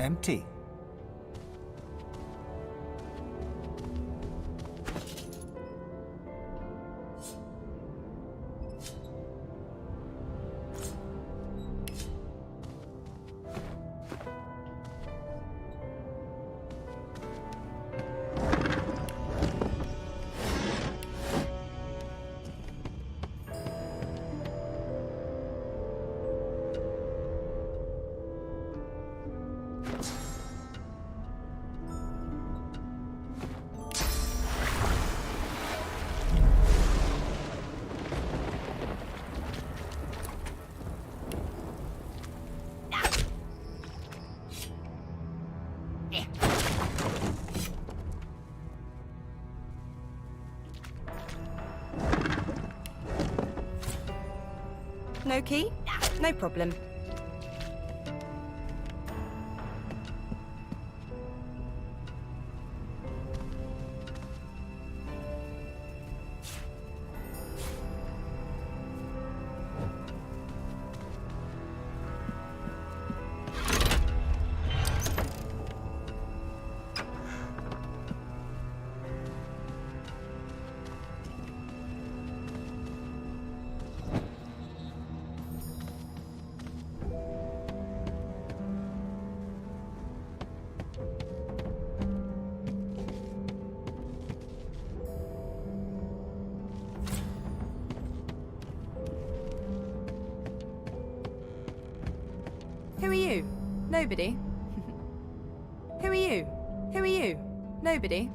empty. No key? No problem. Who are you? Nobody? Who are you? Who are you? Nobody?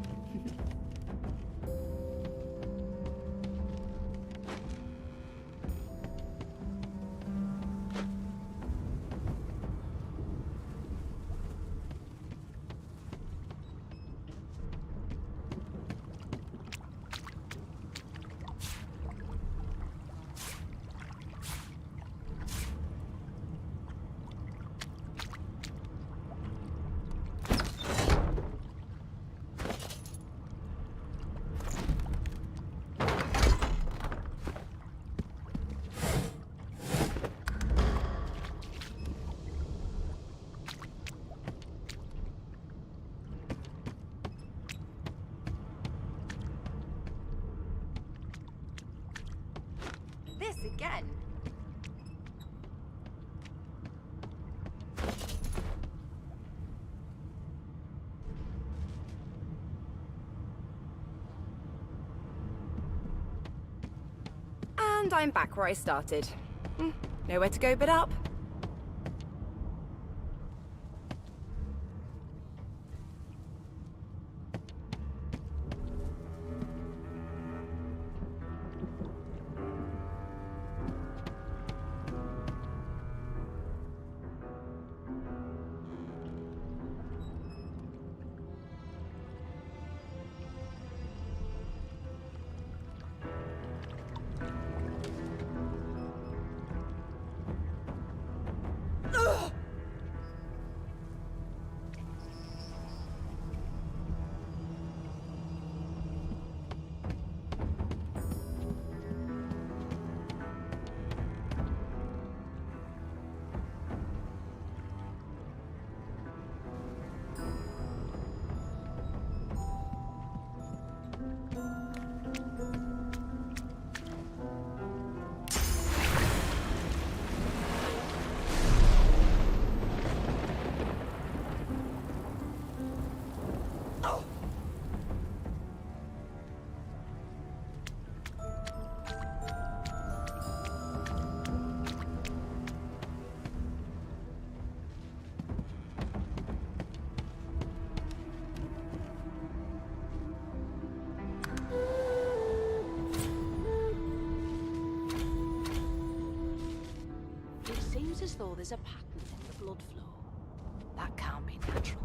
This again? And I'm back where I started. Nowhere to go but up. As though there's a pattern in the blood flow. That can't be natural.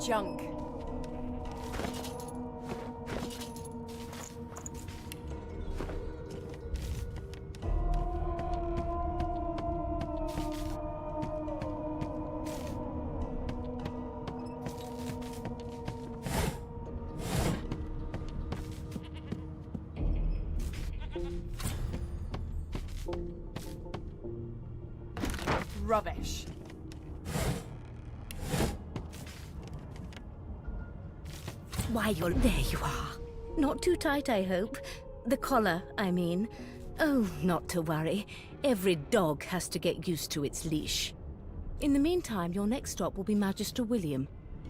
junk. Rubbish. Why, there you are. Not too tight, I hope. The collar, I mean. Oh, not to worry. Every dog has to get used to its leash. In the meantime, your next stop will be Magister William.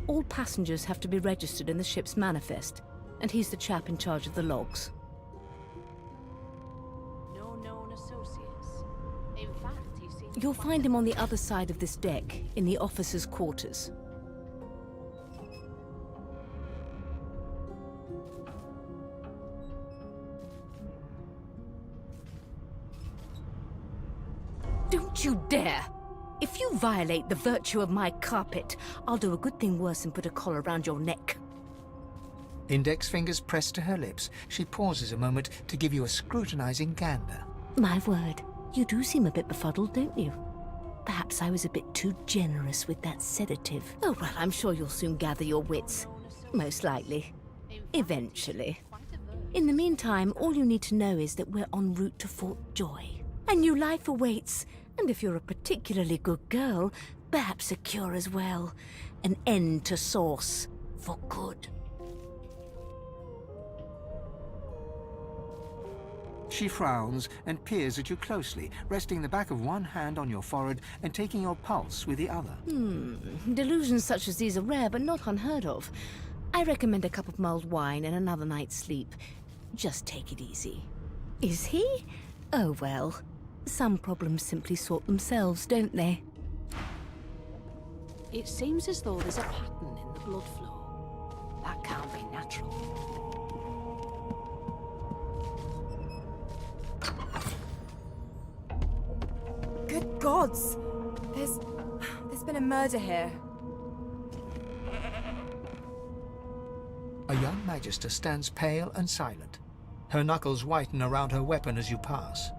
All passengers have to be registered in the ship's manifest, and he's the chap in charge of the logs. No known associates. In fact, he seems... You'll find him on the other side of this deck, in the officers' quarters. Don't you dare! If you violate the virtue of my carpet, I'll do a good thing worse and put a collar around your neck. Index fingers pressed to her lips, she pauses a moment to give you a scrutinizing gander. My word, you do seem a bit befuddled, don't you? Perhaps I was a bit too generous with that sedative. Oh, well, I'm sure you'll soon gather your wits. Most likely. Eventually. In the meantime, all you need to know is that we're en route to Fort Joy. A new life awaits, and if you're a particularly good girl, perhaps a cure as well. An end to Sauce. For good. She frowns and peers at you closely, resting the back of one hand on your forehead and taking your pulse with the other. Delusions such as these are rare, but not unheard of. I recommend a cup of mulled wine and another night's sleep. Just take it easy. Is he? Oh well. Some problems simply sort themselves, don't they? It seems as though there's a pattern in the blood flow. That can't be natural. Good gods! There's been a murder here. A young magister stands pale and silent. Her knuckles whiten around her weapon as you pass.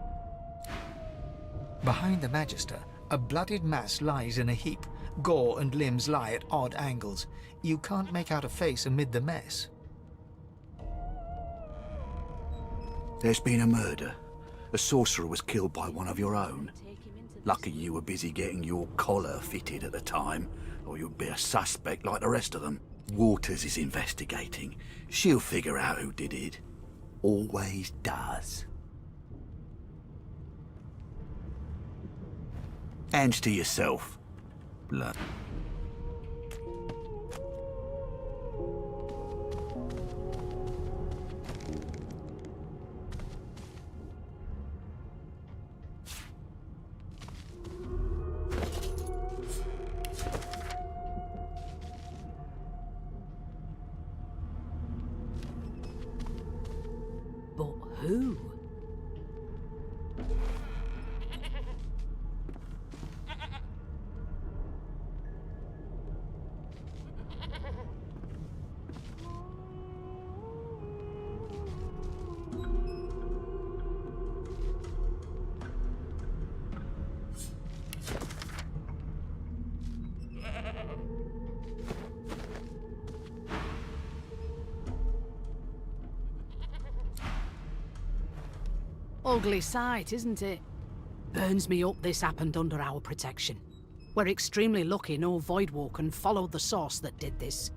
Behind the magister, a bloodied mass lies in a heap. Gore and limbs lie at odd angles. You can't make out a face amid the mess. There's been a murder. A sorcerer was killed by one of your own. Lucky you were busy getting your collar fitted at the time, or you'd be a suspect like the rest of them. Waters is investigating. She'll figure out who did it. Always does. Hands to yourself. Blood. But who? Ugly sight, isn't it? Burns me up this happened under our protection. We're extremely lucky no Voidwalker followed the source that did this.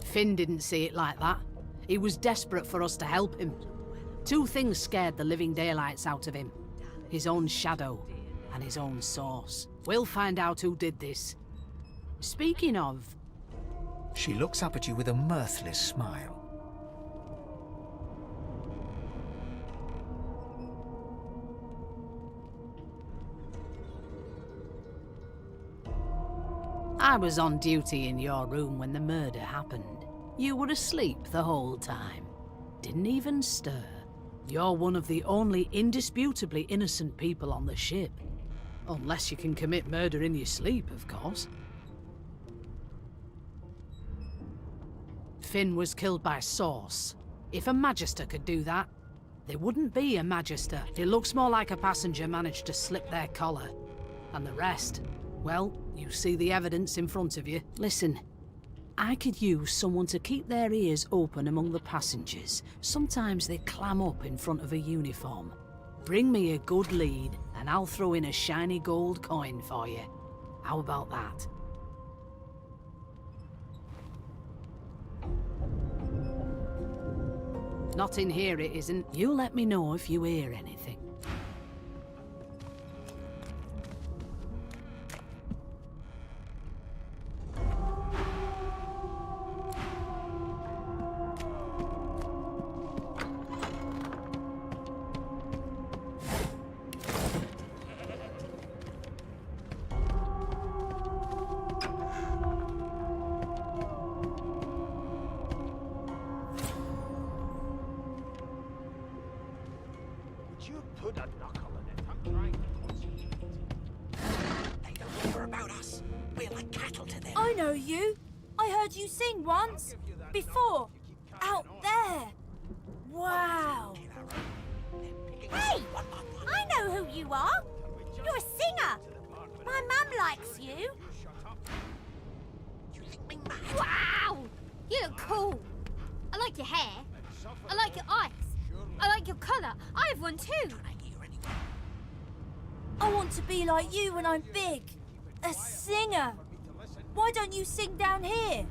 Finn didn't see it like that. He was desperate for us to help him. Two things scared the living daylights out of him. His own shadow and his own source. We'll find out who did this. Speaking of... She looks up at you with a mirthless smile. I was on duty in your room when the murder happened. You were asleep the whole time. Didn't even stir. You're one of the only indisputably innocent people on the ship. Unless you can commit murder in your sleep, of course. Finn was killed by Source. If a Magister could do that, there wouldn't be a Magister. It looks more like a passenger managed to slip their collar. And the rest, well, you see the evidence in front of you. Listen, I could use someone to keep their ears open among the passengers. Sometimes they clam up in front of a uniform. Bring me a good lead, and I'll throw in a shiny gold coin for you. How about that? Not in here, it isn't. You let me know if you hear anything. You put a knuckle in it. I'm trying to concentrate. They don't care about us. We're like cattle to them. I know you. I heard you sing once. Before. Out there. Wow. Hey! I know who you are. You're a singer. My mum likes you. You think me mad? Wow. You look cool. I like your hair. I like your eyes. I like your colour. I have one too. I want to be like you when I'm big. A singer. Why don't you sing down here?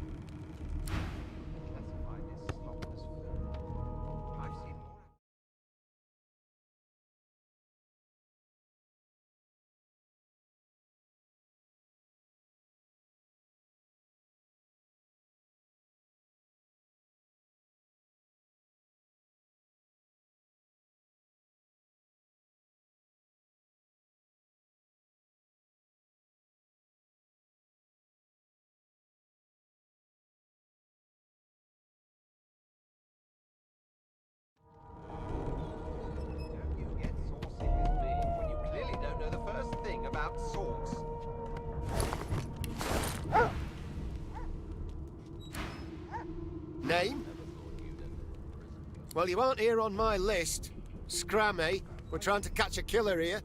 You get saucy with me when you clearly don't know the first thing about sauce. Name? Well, you aren't here on my list. Scram, eh? We're trying to catch a killer here.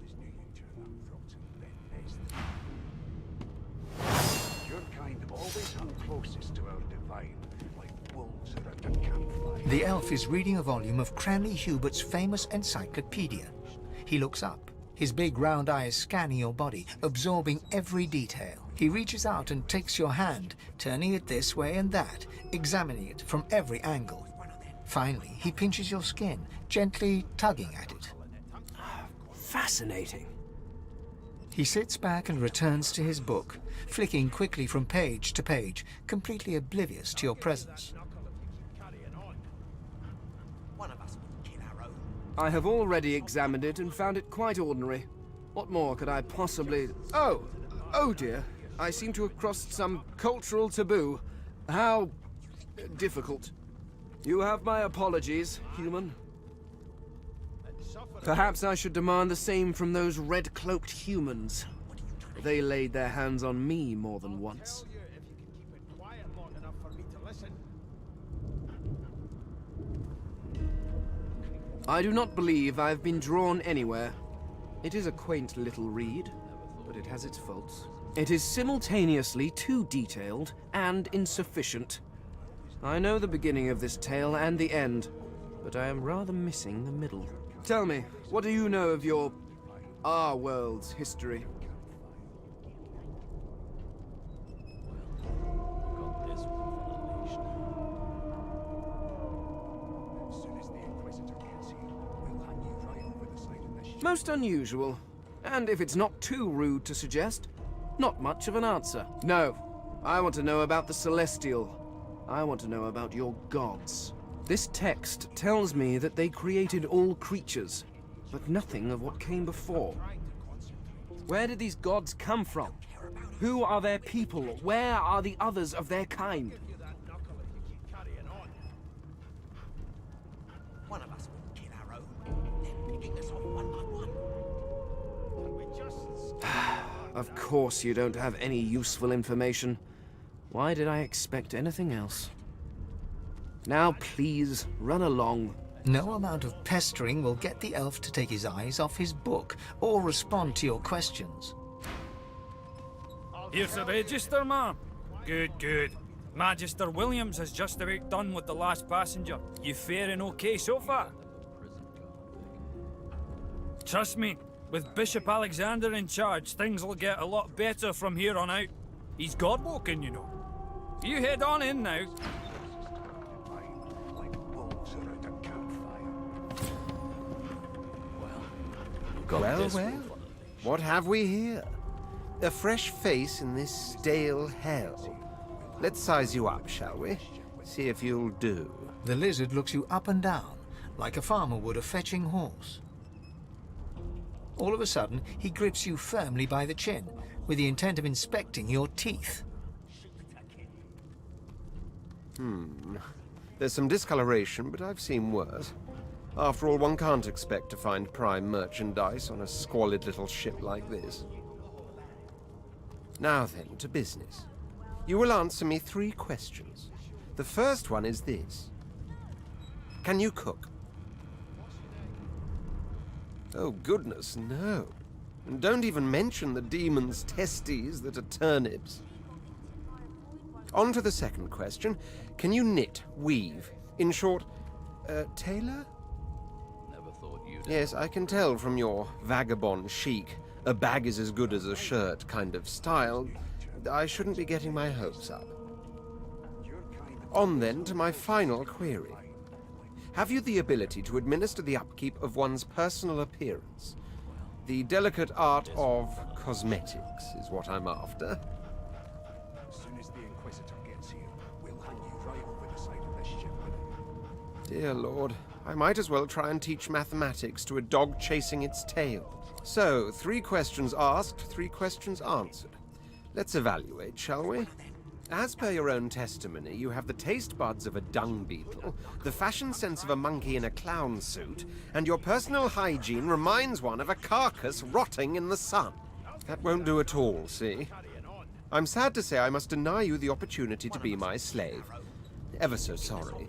Your kind always hung closest to our divine, like wolves around a campfire. The elf is reading a volume of Cranley Hubert's famous encyclopedia. He looks up, his big round eyes scanning your body, absorbing every detail. He reaches out and takes your hand, turning it this way and that, examining it from every angle. Finally, he pinches your skin, gently tugging at it. Fascinating. He sits back and returns to his book, flicking quickly from page to page, completely oblivious to your presence. One of us would kill our own. I have already examined it and found it quite ordinary. What more could I possibly... Oh dear. I seem to have crossed some cultural taboo. How... difficult. You have my apologies, human. Perhaps I should demand the same from those red-cloaked humans. They laid their hands on me more than once. If you can keep it quiet long enough for me to listen. I do not believe I've been drawn anywhere. It is a quaint little read, but it has its faults. It is simultaneously too detailed and insufficient. I know the beginning of this tale and the end, but I am rather missing the middle. Tell me, what do you know of our world's history? Most unusual. And if it's not too rude to suggest, not much of an answer. No. I want to know about the Celestial. I want to know about your gods. This text tells me that they created all creatures, but nothing of what came before. Where did these gods come from? Who are their people? Where are the others of their kind? One of us would kill our own. Of course you don't have any useful information. Why did I expect anything else? Now please, run along. No amount of pestering will get the elf to take his eyes off his book or respond to your questions. Here's the register, ma'am. Good, good. Magister Williams has just about done with the last passenger. You faring okay so far? Trust me, with Bishop Alexander in charge, things will get a lot better from here on out. He's God-woken, you know. You head on in now. Like wolves around a campfire. Well, what have we here? A fresh face in this stale hell. Let's size you up, shall we? See if you'll do. The lizard looks you up and down, like a farmer would a fetching horse. All of a sudden, he grips you firmly by the chin, with the intent of inspecting your teeth. There's some discoloration, but I've seen worse. After all, one can't expect to find prime merchandise on a squalid little ship like this. Now then, to business. You will answer me 3 questions. The first one is this. Can you cook? Oh, goodness, no. And don't even mention the demon's testes that are turnips. On to the second question. Can you knit, weave? In short, tailor? Never thought you'd... Yes, I can tell from your vagabond chic, a bag is as good as a shirt kind of style. I shouldn't be getting my hopes up. On then to my final query. Have you the ability to administer the upkeep of one's personal appearance? The delicate art of cosmetics is what I'm after. As soon as the Inquisitor gets here, we'll hang you right over the side of this ship with him. Dear Lord, I might as well try and teach mathematics to a dog chasing its tail. So, 3 questions asked, 3 questions answered. Let's evaluate, shall we? As per your own testimony, you have the taste buds of a dung beetle, the fashion sense of a monkey in a clown suit, and your personal hygiene reminds one of a carcass rotting in the sun. That won't do at all, see? I'm sad to say I must deny you the opportunity to be my slave. Ever so sorry.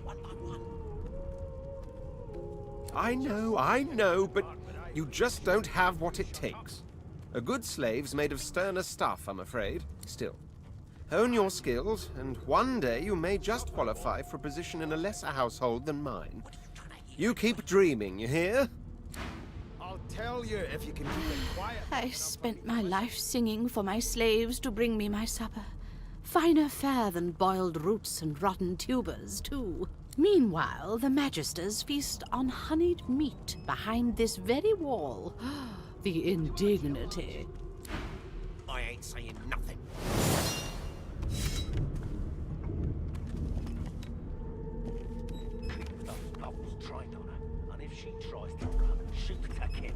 I know, but you just don't have what it takes. A good slave's made of sterner stuff, I'm afraid. Still, hone your skills, and one day you may just qualify for a position in a lesser household than mine. You keep dreaming, you hear? I'll tell you if you can keep it quiet. I spent my life singing for my slaves to bring me my supper. Finer fare than boiled roots and rotten tubers, too. Meanwhile, the Magisters feast on honeyed meat behind this very wall. The indignity. I ain't saying nothing. Those bubbles trained on her, and if she tries to run, shoot her kid.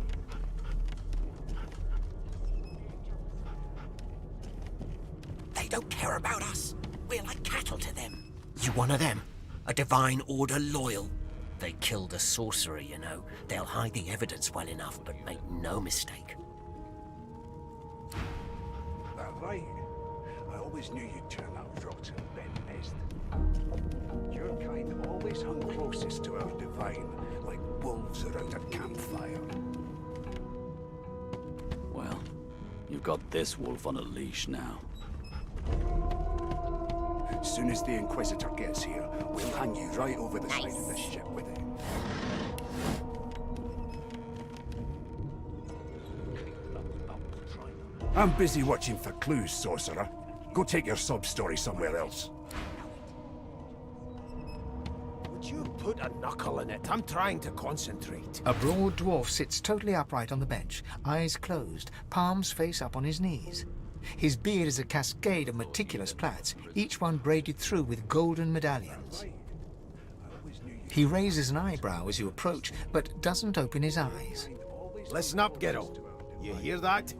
They don't care about us. We're like cattle to them. You one of them? A Divine Order loyal? They killed a sorcerer, you know. They'll hide the evidence well enough, but make no mistake. That right? I always knew you'd turn out rotten, Ben Nest. Your kind always hung closest to our Divine, like wolves around a campfire. Well, you've got this wolf on a leash now. As soon as the Inquisitor gets here, we'll hang you right over the side of this ship with him. I'm busy watching for clues, sorcerer. Go take your sub-story somewhere else. Would you put a knuckle in it? I'm trying to concentrate. A broad dwarf sits totally upright on the bench, eyes closed, palms face up on his knees. His beard is a cascade of meticulous plaits, each one braided through with golden medallions. He raises an eyebrow as you approach, but doesn't open his eyes. Listen up, Geralt. You hear that?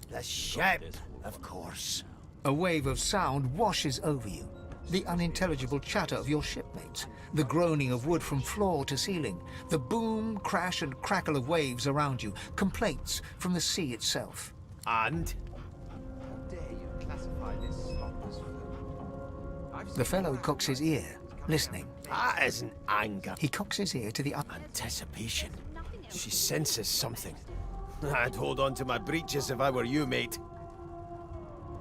The ship, of course. A wave of sound washes over you. The unintelligible chatter of your shipmates, the groaning of wood from floor to ceiling, the boom, crash and crackle of waves around you, complaints from the sea itself. And? How dare you classify this slop as food? The fellow cocks his ear, listening. That isn't anger. He cocks his ear to the Anticipation. She senses something. I'd hold on to my breeches if I were you, mate.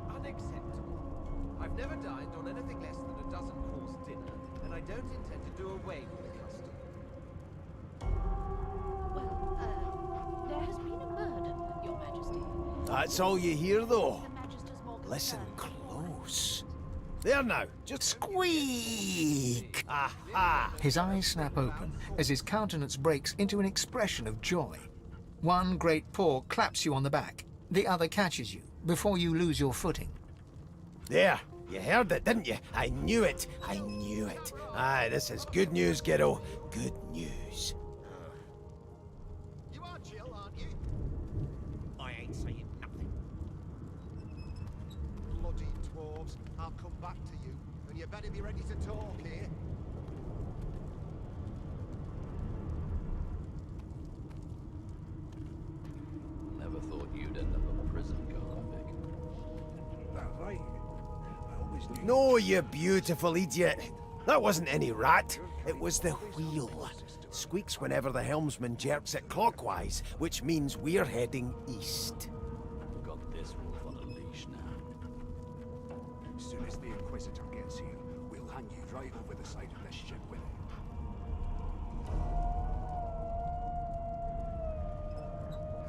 Unacceptable. I've never dined on anything less than a dozen-course dinner, and I don't intend to do away with the custom. Well, there has been a murder, Your Majesty. That's all you hear, though. The Magister's more Listen concerned. close. There now, just squeak! Aha! His eyes snap open as his countenance breaks into an expression of joy. One great paw claps you on the back. The other catches you before you lose your footing. There, you heard it, didn't you? I knew it. I knew it. Aye, this is good news, kiddo. Good news. You are chill, aren't you? I ain't saying nothing. Bloody dwarves, I'll come back to you, and you better be ready to talk here. Never thought you'd end up a prison convict. That right? I always knew. No, you beautiful idiot. That wasn't any rat. It was the wheel. Squeaks whenever the helmsman jerks it clockwise, which means we're heading east. Got this wolf on a leash now. As soon as the Inquisitor gets here, we'll hang you right over the side of this ship with it.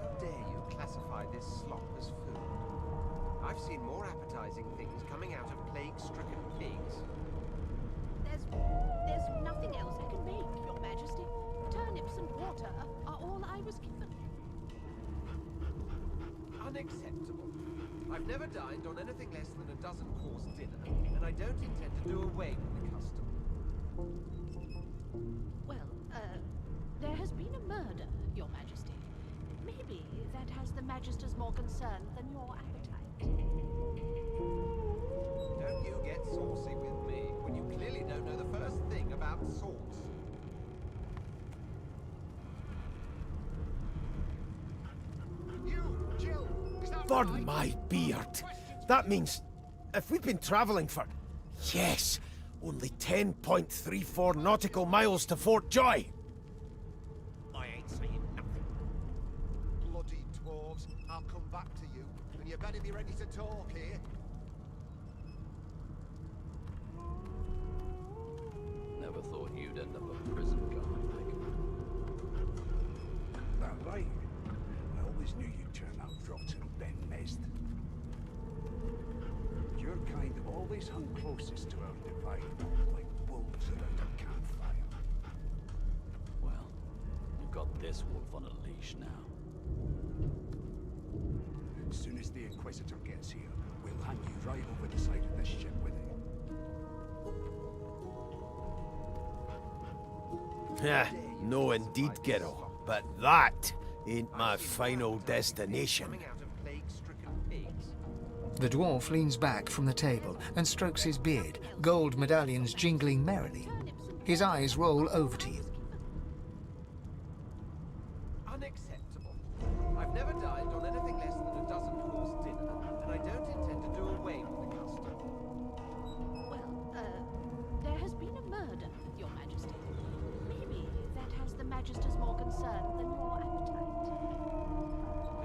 How dare you classify this slop as food? I've seen more appetizing things coming out of plague-stricken pigs. There's nothing else I can make, Your Majesty. Turnips and water are all I was given. Unacceptable. I've never dined on anything less than a dozen-course dinner, and I don't intend to do away with the custom. Well, there has been a murder, Your Majesty. Maybe that has the Magister's more concerned than your appetite. Don't you get saucy with me when you clearly don't know the first thing about sauce. You, Jill, is that For right? my beard. That means if we've been traveling for, yes, only 10.34 nautical miles to Fort Joy. I ain't saying nothing. Bloody dwarves, I'll come back to you, and you better be ready to talk here. Never thought you'd end up a prison convict. That right? I always knew you'd turn out rotten, Ben Mest. Your kind always hung closest to our divine, like wolves around a campfire. Well, you've got this wolf on a leash now. As soon as the Inquisitor gets here, we'll hang you right over the side of this ship with it. Yeah, no indeed, kiddo. But that ain't my final destination. Coming out of plague-stricken pigs. The dwarf leans back from the table and strokes his beard, gold medallions jingling merrily. His eyes roll over to you. Unacceptable. I've never dined on anything less than a dozen-course dinner, and I don't intend to do away with the custom. Well, there has been a murder, Your Majesty. Maybe that has the Magister's more concerned than your appetite.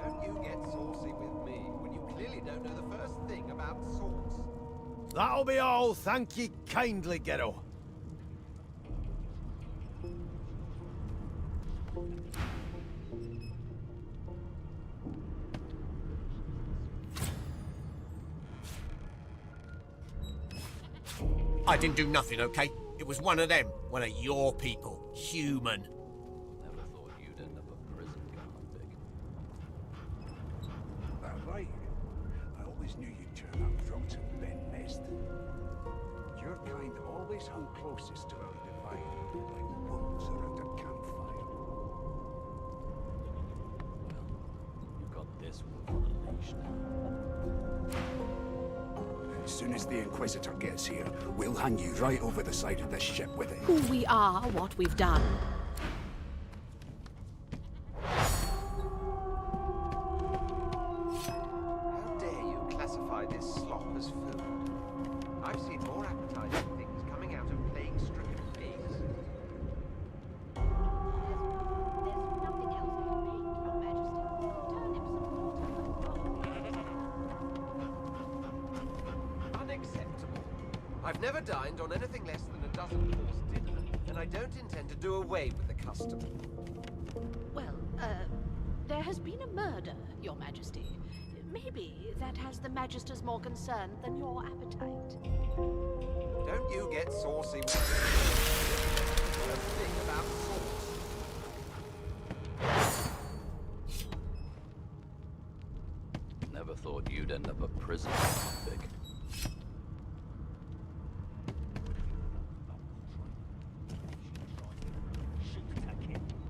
Don't you get saucy with me when you clearly don't know the first thing about sauce. That'll be all, thank ye kindly, kiddo. I didn't do nothing, okay? It was one of them. One of your people. Human. Never thought you'd end up a prison convict. That right? I always knew you'd turn out rotten, Ben Mest. Your kind always hung closest to our divine, like wolves around a campfire. Well, you've got this wolf on a leash now. As Soon as the Inquisitor gets here, we'll hang you right over the side of this ship with it. Who we are, what we've done. How dare you classify this slop as food? I've seen more appetizing things coming out of plague-stricken pigs. Unacceptable. I've never dined on anything less than a dozen-course dinner, and I don't intend to do away with the custom. Well, there has been a murder, Your Majesty. Maybe that has the Magisters more concerned than your appetite. Don't you get saucy with the thing about sauce. Never thought you'd end up a prisoner, Vic.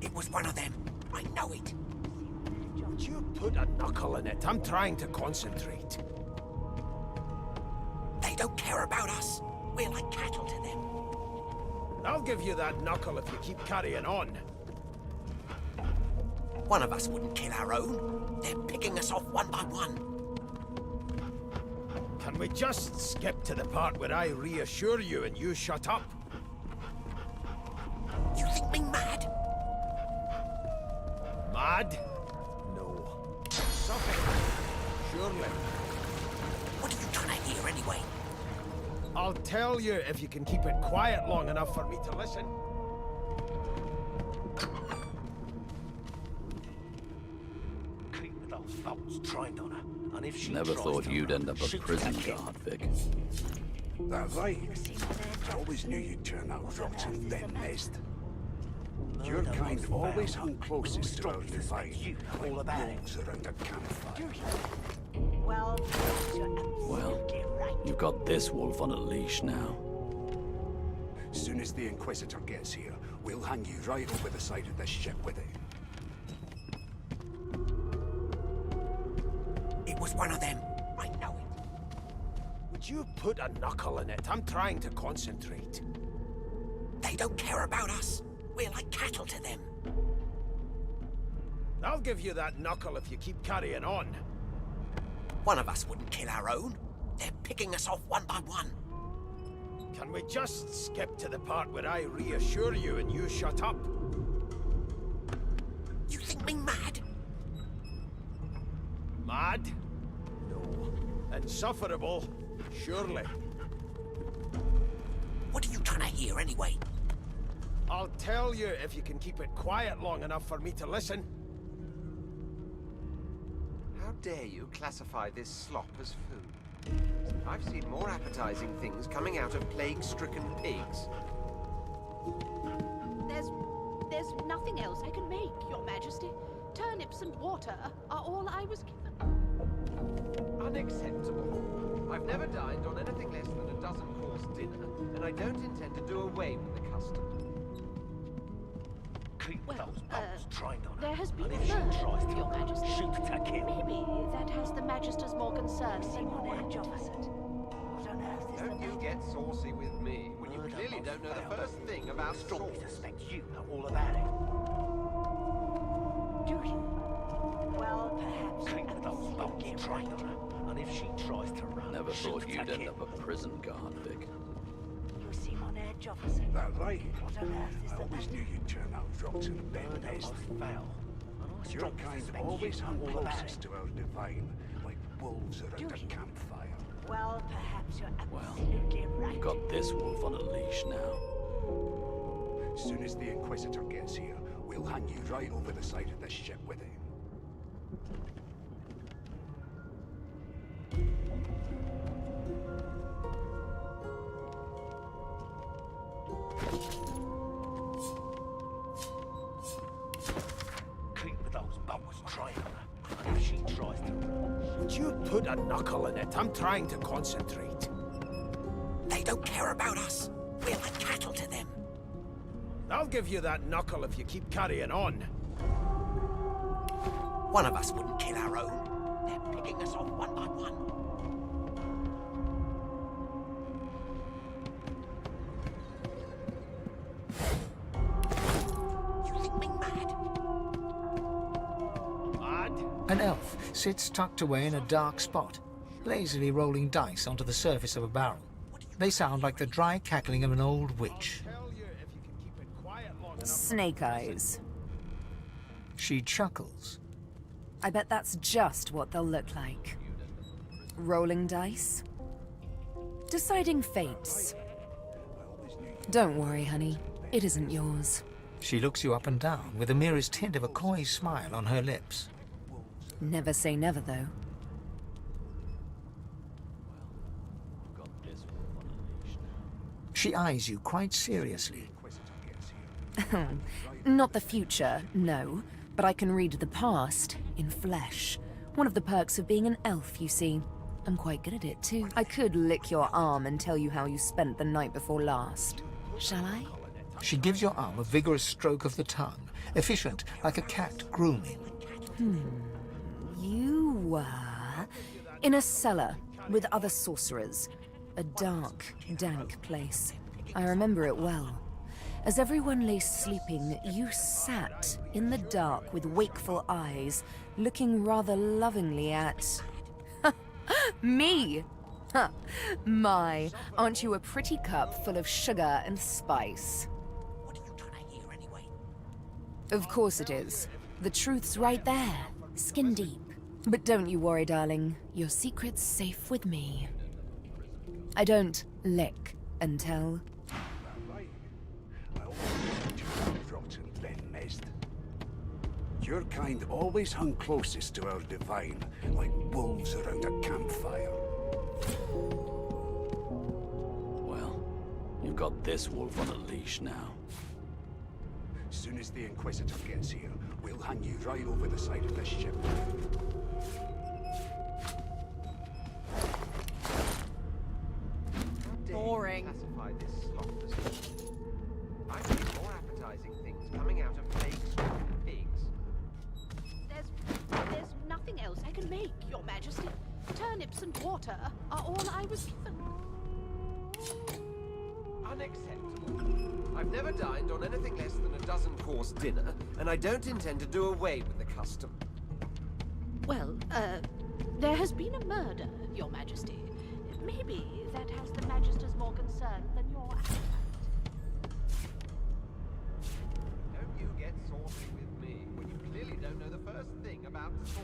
It was one of them. I know it. Would you put a knuckle in it? I'm trying to concentrate. They don't care about us. We're like cattle to them. I'll give you that knuckle if you keep carrying on. One of us wouldn't kill our own. They're picking us off one by one. Can we just skip to the part where I reassure you and you shut up? You think me mad? Mad? No. Suffering? Surely. What are you trying to hear anyway? I'll tell you if you can keep it quiet long enough for me to listen. Keep those bolts trained on her, and if she Never tries thought to you'd run, end up a shoot prison that kid. guard, Vic. That right? I always knew you'd turn out rotten, Ben Nest. Your kind always hung closest to our divine, like wolves around a campfire. Well, you've got this wolf on a leash now. Soon as the Inquisitor gets here, we'll hang you right over the side of this ship with it. It was one of them. I know it. Would you put a knuckle in it? I'm trying to concentrate. They don't care about us. We're like cattle to them. I'll give you that knuckle if you keep carrying on. One of us wouldn't kill our own. They're picking us off one by one. Can we just skip to the part where I reassure you and you shut up? You think me mad? Mad? No. Insufferable? Surely. What are you trying to hear anyway? I'll tell you if you can keep it quiet long enough for me to listen. How dare you classify this slop as food? I've seen more appetizing things coming out of plague-stricken pigs. There's nothing else I can make, Your Majesty. Turnips and water are all I was given. Unacceptable. I've never dined on anything less than a dozen-course dinner, and I don't intend to do away with the custom. Keep those bolts trained on her, There has been and a if she murder, tries to Your run, Majesty. shoot that kid. Maybe that has the Magisters more concerned than your appetite. Don't you get saucy with me when you clearly don't know the first thing about sauce. Suspect you know all about it. Do you? Well, perhaps Keep those bolts trained on her, and if she tries to run, Never shoot thought you'd that end kid. up a prison guard, Vic. That right? I always knew you'd turn out rotten, Ben Nest. Your kind always hung closest to our divine, like wolves around a campfire. Well, perhaps you're Well, you've got this wolf on a leash now. Soon as the Inquisitor gets here, we'll hang you right over the side of this ship with it. Keep those bolts trained on her, and if she tries to run, Would you put a knuckle in it? I'm trying to concentrate. They don't care about us. We're like cattle to them. I'll give you that knuckle if you keep carrying on. One of us wouldn't kill our own. They're picking us off one by one. An elf sits tucked away in a dark spot, lazily rolling dice onto the surface of a barrel. They sound like the dry cackling of an old witch. Snake eyes. She chuckles. I bet that's just what they'll look like. Rolling dice. Deciding fates. Don't worry, honey. It isn't yours. She looks you up and down with the merest hint of a coy smile on her lips. Never say never, though. She eyes you quite seriously. Not the future, no. But I can read the past in flesh. One of the perks of being an elf, you see. I'm quite good at it, too. I could lick your arm and tell you how you spent the night before last. Shall I? She gives your arm a vigorous stroke of the tongue, efficient like a cat grooming. You were in a cellar with other sorcerers. A dark, dank place. I remember it well. As everyone lay sleeping, you sat in the dark with wakeful eyes, looking rather lovingly at... me! Huh. My, aren't you a pretty cup full of sugar and spice? What are you trying to hear anyway? Of course it is. The truth's right there, skin deep. But don't you worry, darling. Your secret's safe with me. I don't lick and tell. Your kind always hung closest to our divine, like wolves around a campfire. Well, you've got this wolf on a leash now. As soon as the Inquisitor gets here, we'll hang you right over the side of this ship. Boring. I've seen more appetizing things coming out of flakes from pigs. There's nothing else I can make, Your Majesty. Turnips and water are all I was given. Unacceptable. I've never dined on anything less than a dozen-course dinner, and I don't intend to do away with the custom. Well, there has been a murder, Your Majesty. Maybe that has the Magisters more concerned than your appetite. Don't you get saucy with me when you clearly don't know the first thing about sauce.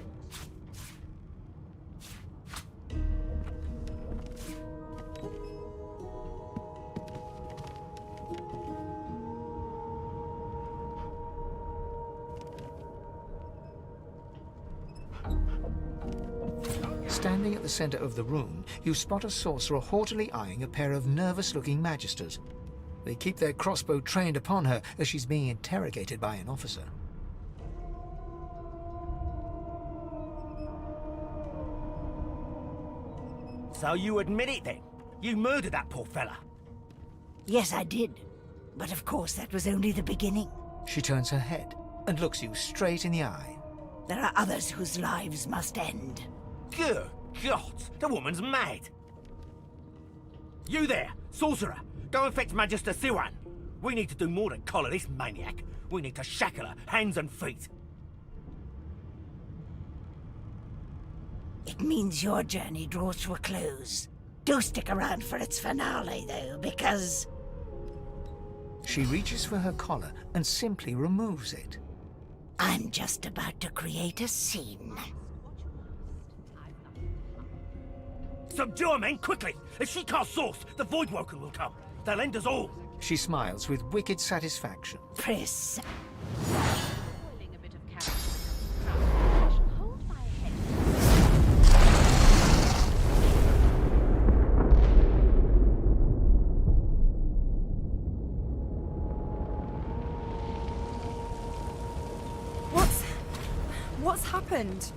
Standing at the center of the room, you spot a sorcerer haughtily eyeing a pair of nervous-looking magisters. They keep their crossbow trained upon her as she's being interrogated by an officer. So you admit it then? You murdered that poor fella? Yes, I did. But of course, that was only the beginning. She turns her head and looks you straight in the eye. There are others whose lives must end. Good God, the woman's mad. You there, sorcerer, go and fetch Magister Siwan. We need to do more than collar this maniac. We need to shackle her, hands and feet. It means your journey draws to a close. Do stick around for its finale, though, because... She reaches for her collar and simply removes it. I'm just about to create a scene. Subdue her, men, quickly! If she casts source, the Voidwoken will come. They'll end us all. She smiles with wicked satisfaction. Pris. What's happened?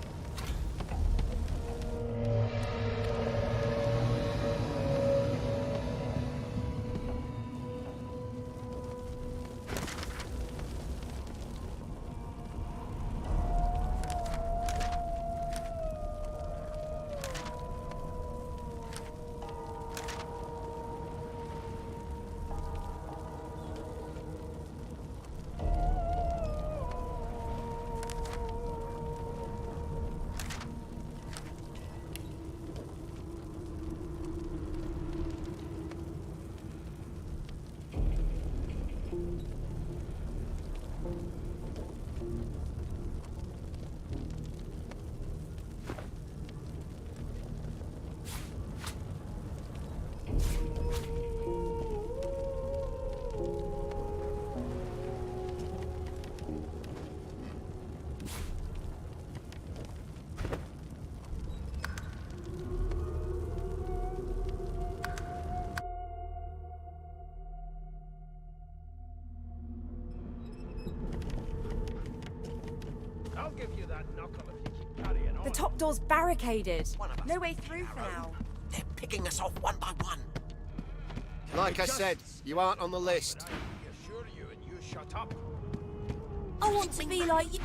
The top door's barricaded. No way through for now. They're picking us off one by one. Like I said, you aren't on the list. I want to be like you.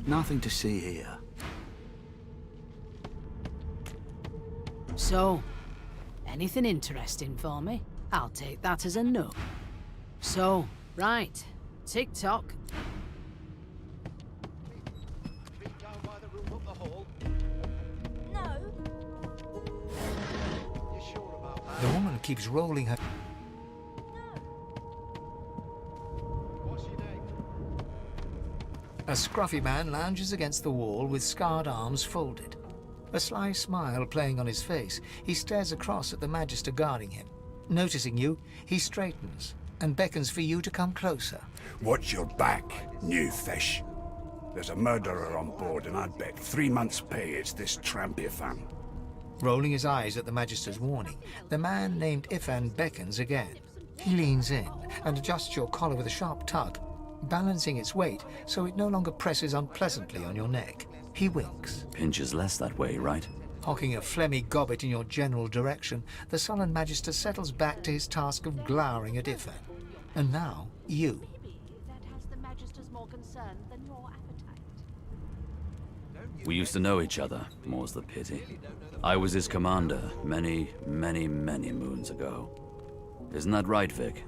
Nothing to see here. So, anything interesting for me? I'll take that as a no. So, right. Tick-tock. No. The woman keeps rolling her... A scruffy man lounges against the wall with scarred arms folded. A sly smile playing on his face, he stares across at the Magister guarding him. Noticing you, he straightens and beckons for you to come closer. Watch your back, new fish. There's a murderer on board, and I'd bet 3 months' pay it's this tramp Ifan. Rolling his eyes at the Magister's warning, the man named Ifan beckons again. He leans in and adjusts your collar with a sharp tug, balancing its weight so it no longer presses unpleasantly on your neck. He winks. Pinches less that way, right? Hocking a phlegmy gobbet in your general direction, the sullen Magister settles back to his task of glowering at Ifan. And now, you. That has the Magister's more concern than your appetite. We used to know each other, more's the pity. I was his commander many, many, many moons ago. Isn't that right, Vic?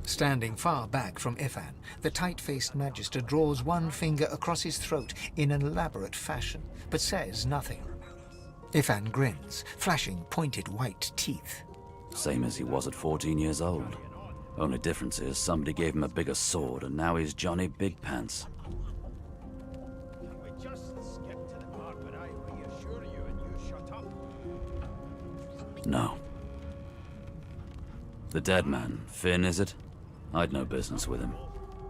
Standing far back from Ifan, the tight-faced Magister draws one finger across his throat in an elaborate fashion, but says nothing. Ifan grins, flashing pointed white teeth. Same as he was at 14 years old. Only difference is somebody gave him a bigger sword and now he's Johnny Big Pants. No. The dead man, Finn, is it? I'd no business with him.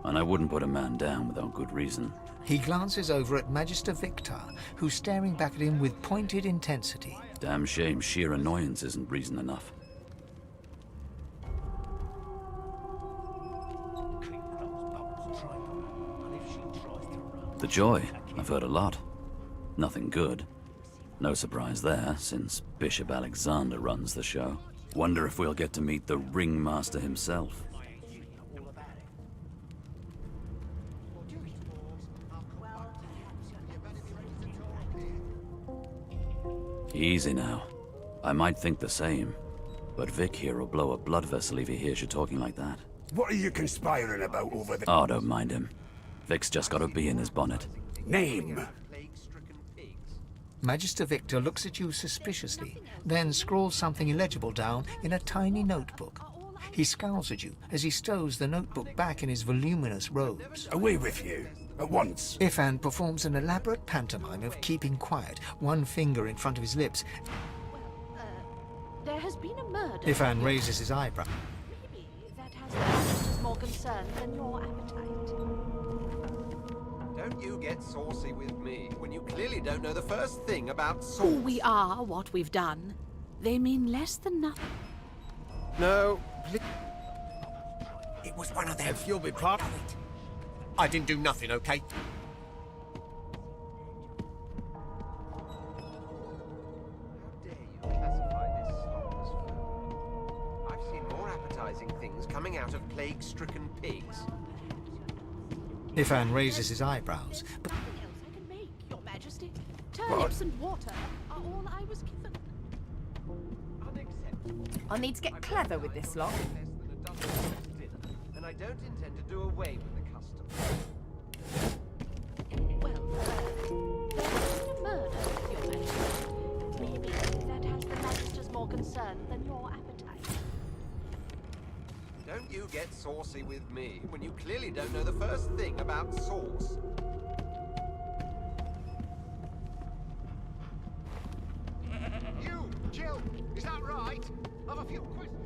And I wouldn't put a man down without good reason. He glances over at Magister Victor, who's staring back at him with pointed intensity. Damn shame sheer annoyance isn't reason enough. The Joy, I've heard a lot. Nothing good. No surprise there, since Bishop Alexander runs the show. Wonder if we'll get to meet the ringmaster himself. Easy now. I might think the same, but Vic here will blow a blood vessel if he hears you talking like that. What are you conspiring about over there? Oh, don't mind him. Vic's just got a bee in his bonnet. Name? Magister Victor looks at you suspiciously, then scrawls something illegible down in a tiny notebook. He scowls at you as he stows the notebook back in his voluminous robes. Away with you. At once. Ifan performs an elaborate pantomime of keeping quiet, one finger in front of his lips. There has been a murder. Ifan raises his eyebrow. Maybe that has the Magister's more concern than your appetite. Don't you get saucy with me when you clearly don't know the first thing about sauce. Who we are, what we've done, they mean less than nothing. No, please. It was one of them. If you'll be part. I didn't do nothing, okay? I've seen more appetizing things coming out of plague-stricken pigs. Ifan raises his eyebrows. But Nothing else I can make, Your Majesty. Turnips and water are all I was given. Unacceptable. I'll need to get clever with this lot. And I don't intend to do away with the custom. Well, there has been a murder, Your Majesty. Maybe that has the Magister's more concern than your appetite. Don't you get saucy with me when you clearly don't know the first thing about sauce. You, Jill, is that right? I've a few questions.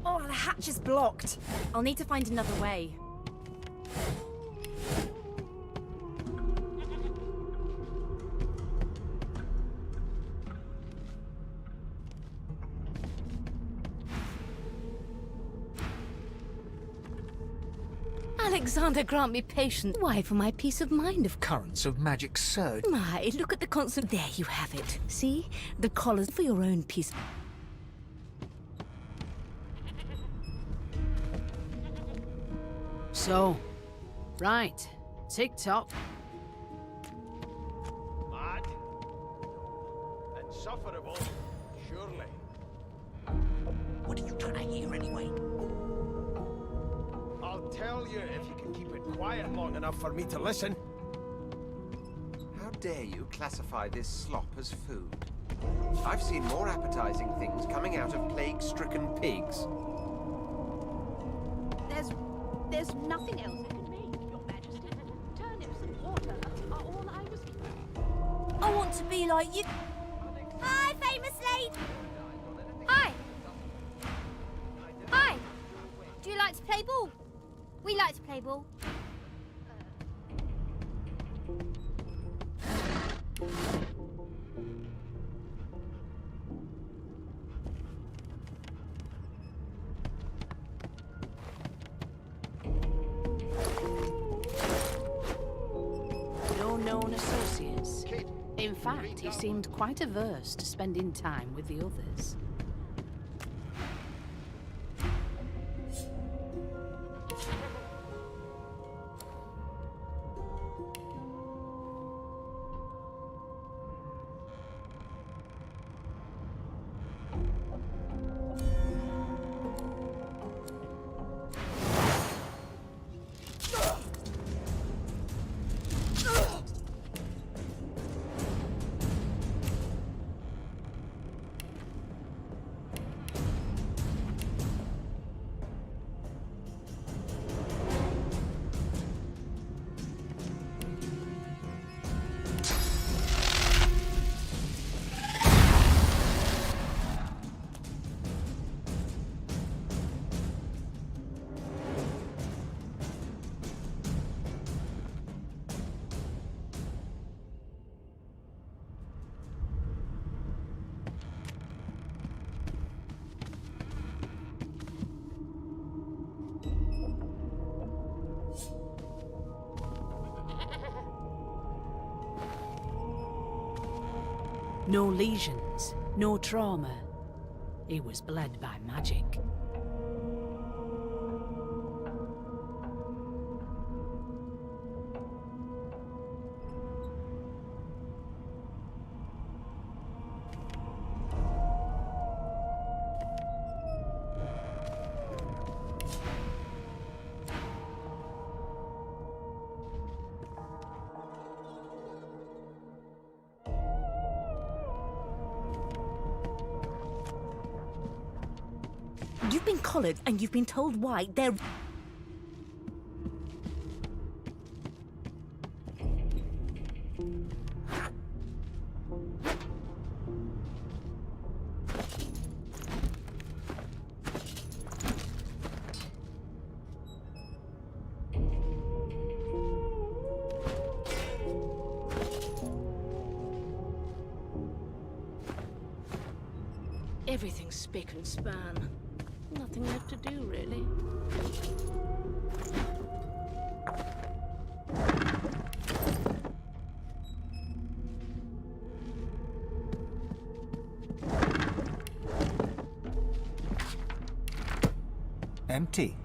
Oh, the hatch is blocked. I'll need to find another way. Alexander, grant me patience. Why, for my peace of mind, of course. Currents of magic surge. My, look at the constant. There you have it. See? The collars for your own peace. So, right. Tick-tock. Mad? Insufferable, surely. What are you trying to hear anyway? I'll tell you if you can keep it quiet long enough for me to listen. How dare you classify this slop as food? I've seen more appetizing things coming out of plague-stricken pigs. There's nothing else I can make, Your Majesty. Turnips and water are all I was... I want to be like you. Hi, famous lady! Hi! Hi! Do you like to play ball? We like to play ball. No known associates. In fact, he seemed quite averse to spending time with the others. No lesions, no trauma. He was bled by magic. You've been collared and you've been told why. They're... Everything's spick and span. Nothing left to do, really. Empty.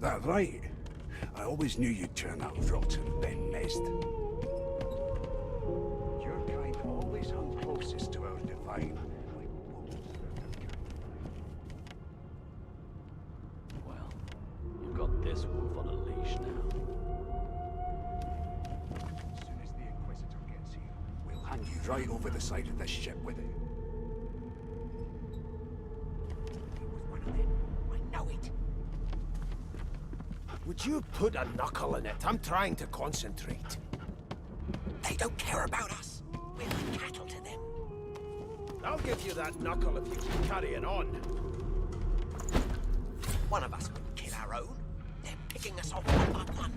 That right? I always knew you'd turn out rotten, Ben Mest. Your kind always hung closest to our divine. Well, you've got this wolf on a leash now. As soon as the Inquisitor gets here, we'll hand you right over the side of this ship with it. Would you put a knuckle in it? I'm trying to concentrate. They don't care about us. We're like cattle to them. I'll give you that knuckle if you keep carrying on. One of us wouldn't kill our own. They're picking us off one by one.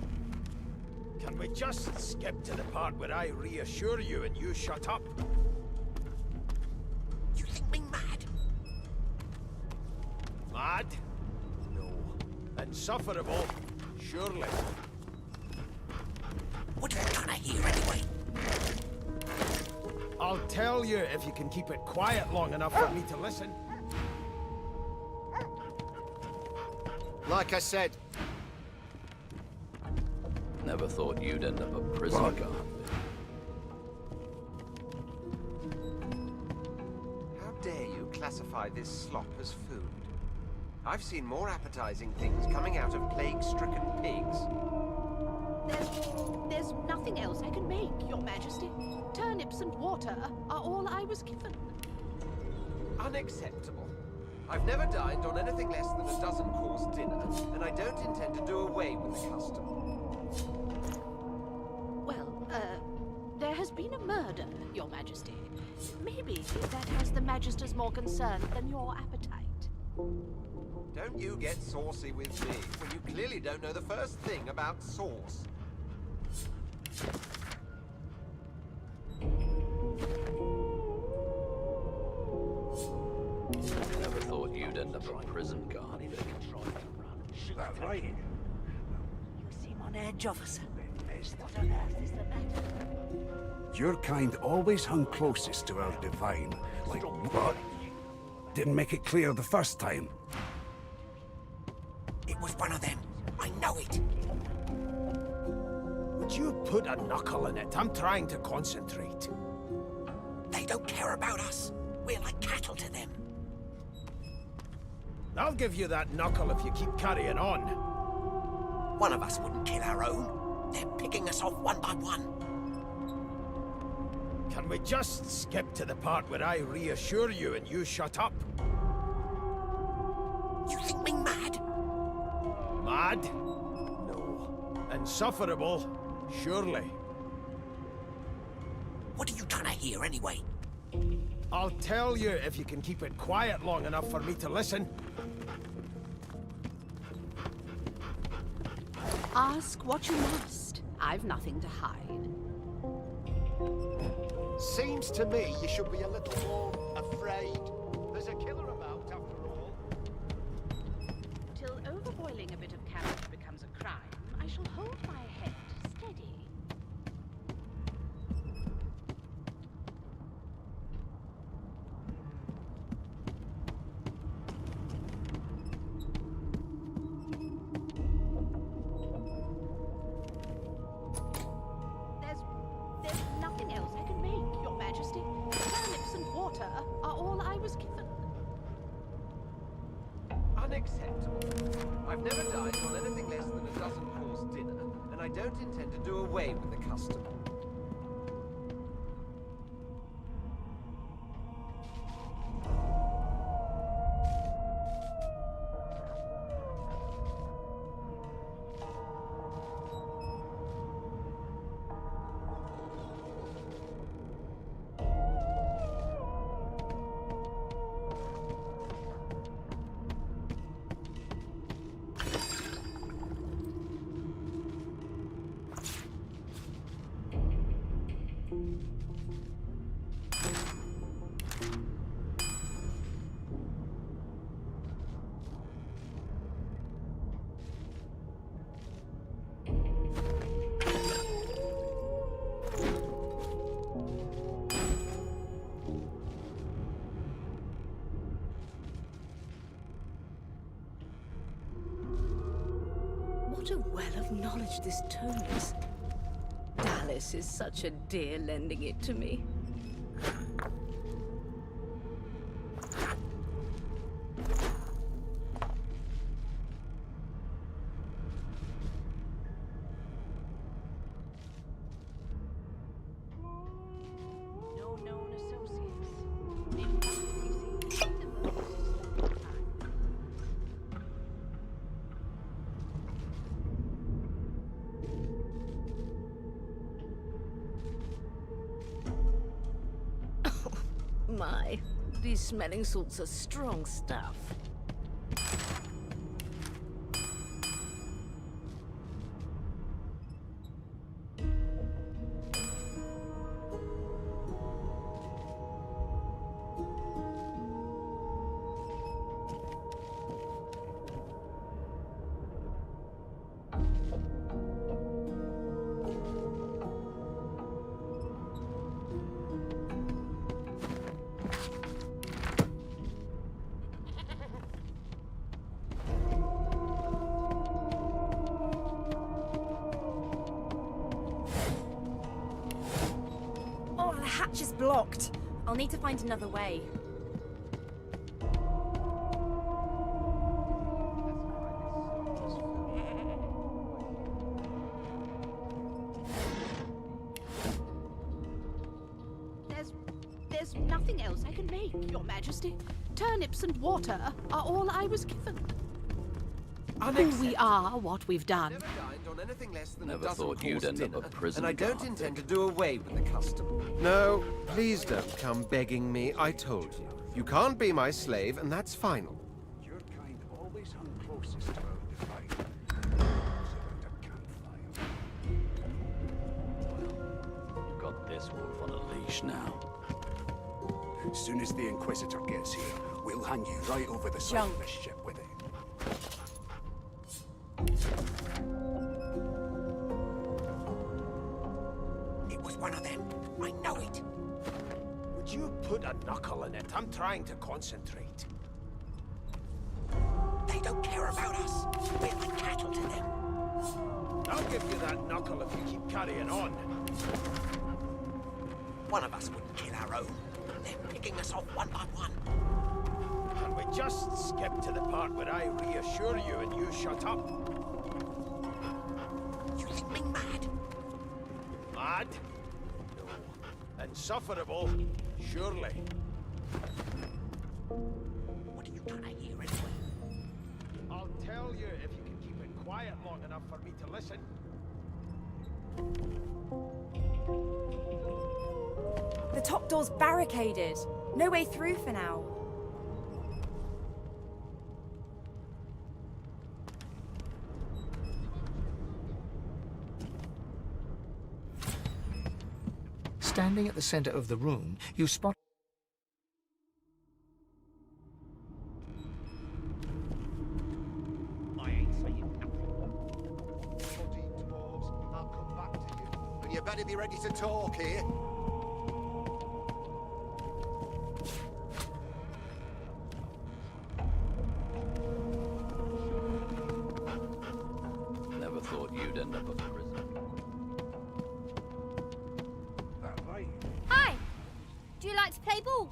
Can we just skip to the part where I reassure you and you shut up? You think me mad? Mad? No. Insufferable? Surely. What are you trying to hear anyway? I'll tell you if you can keep it quiet long enough for me to listen. Like I said. Never thought you'd end up a prison guard. How dare you classify this slop as food? I've seen more appetizing things coming out of plague-stricken pigs. There's nothing else I can make, Your Majesty. Turnips and water are all I was given. Unacceptable. I've never dined on anything less than a dozen-course dinner, and I don't intend to do away with the custom. Well, there has been a murder, Your Majesty. Maybe that has the Magisters more concerned than your appetite. Don't you get saucy with me, when you clearly don't know the first thing about sauce. Never thought you'd end up a prison guard. That right? You seem on edge, officer. What on earth is the matter? Your kind always hung closest to our divine. Like what? Didn't make it clear the first time. It was one of them. I know it. Would you put a knuckle in it? I'm trying to concentrate. They don't care about us. We're like cattle to them. I'll give you that knuckle if you keep carrying on. One of us wouldn't kill our own. They're picking us off one by one. Can we just skip to the part where I reassure you and you shut up? You think me mad? Mad? No. Insufferable? Surely. What are you trying to hear anyway? I'll tell you if you can keep it quiet long enough for me to listen. Ask what you must. I've nothing to hide. Seems to me you should be a little more afraid. There's a killer about, after all. Till overboiling a bit of cabbage becomes a crime, I shall hold my head steady. There's nothing else I can make, Your Majesty. Turnips and water are all I was given. Unacceptable. I've never dined on anything less than a dozen-course dinner, and I don't intend to do away with the custom. What a well of knowledge this tome is. Dallas is such a dear lending it to me. My, these smelling salts are strong stuff. Oh, the hatch is blocked. I'll need to find another way. There's nothing else I can make, Your Majesty. Turnips and water are all I was given. Who we are, what we've done. On anything less than Never a dozen thought you'd course end up dinner, a prisoner, and I don't intend to do away with the custom. No, please don't come begging me. I told you. You can't be my slave, and that's final. Your kind always hung closest to our divine. Wolves around a campfire. You've got this wolf on a leash now. As soon as the Inquisitor gets here, we'll hand you right over the side of the ship with it. It was one of them. I know it. Would you put a knuckle in it? I'm trying to concentrate. They don't care about us. We're like cattle to them. I'll give you that knuckle if you keep carrying on. One of us wouldn't kill our own. They're picking us off one by one. Can we just skip to the part where I reassure you and you shut up? You think me mad? Mad? No. Insufferable? Surely. What are you trying to hear anyway? I'll tell you if you can keep it quiet long enough for me to listen. The top door's barricaded. No way through for now. Standing at the center of the room, you spot I ain't saying nothing. Bloody dwarves, I'll come back to you. And you better be ready to talk here. Never thought you'd end up a prisoner. That right? Hi! Do you like to play ball?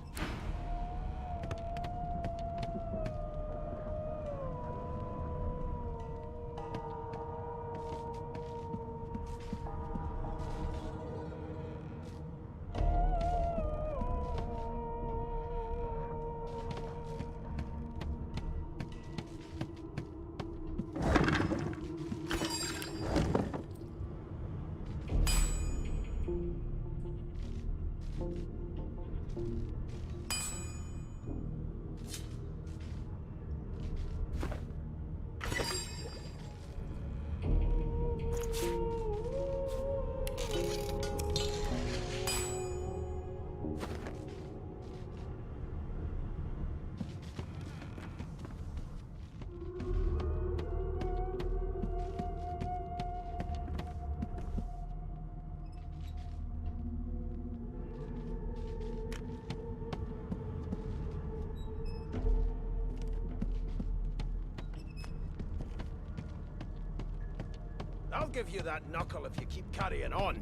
I'll give you that knuckle if you keep carrying on.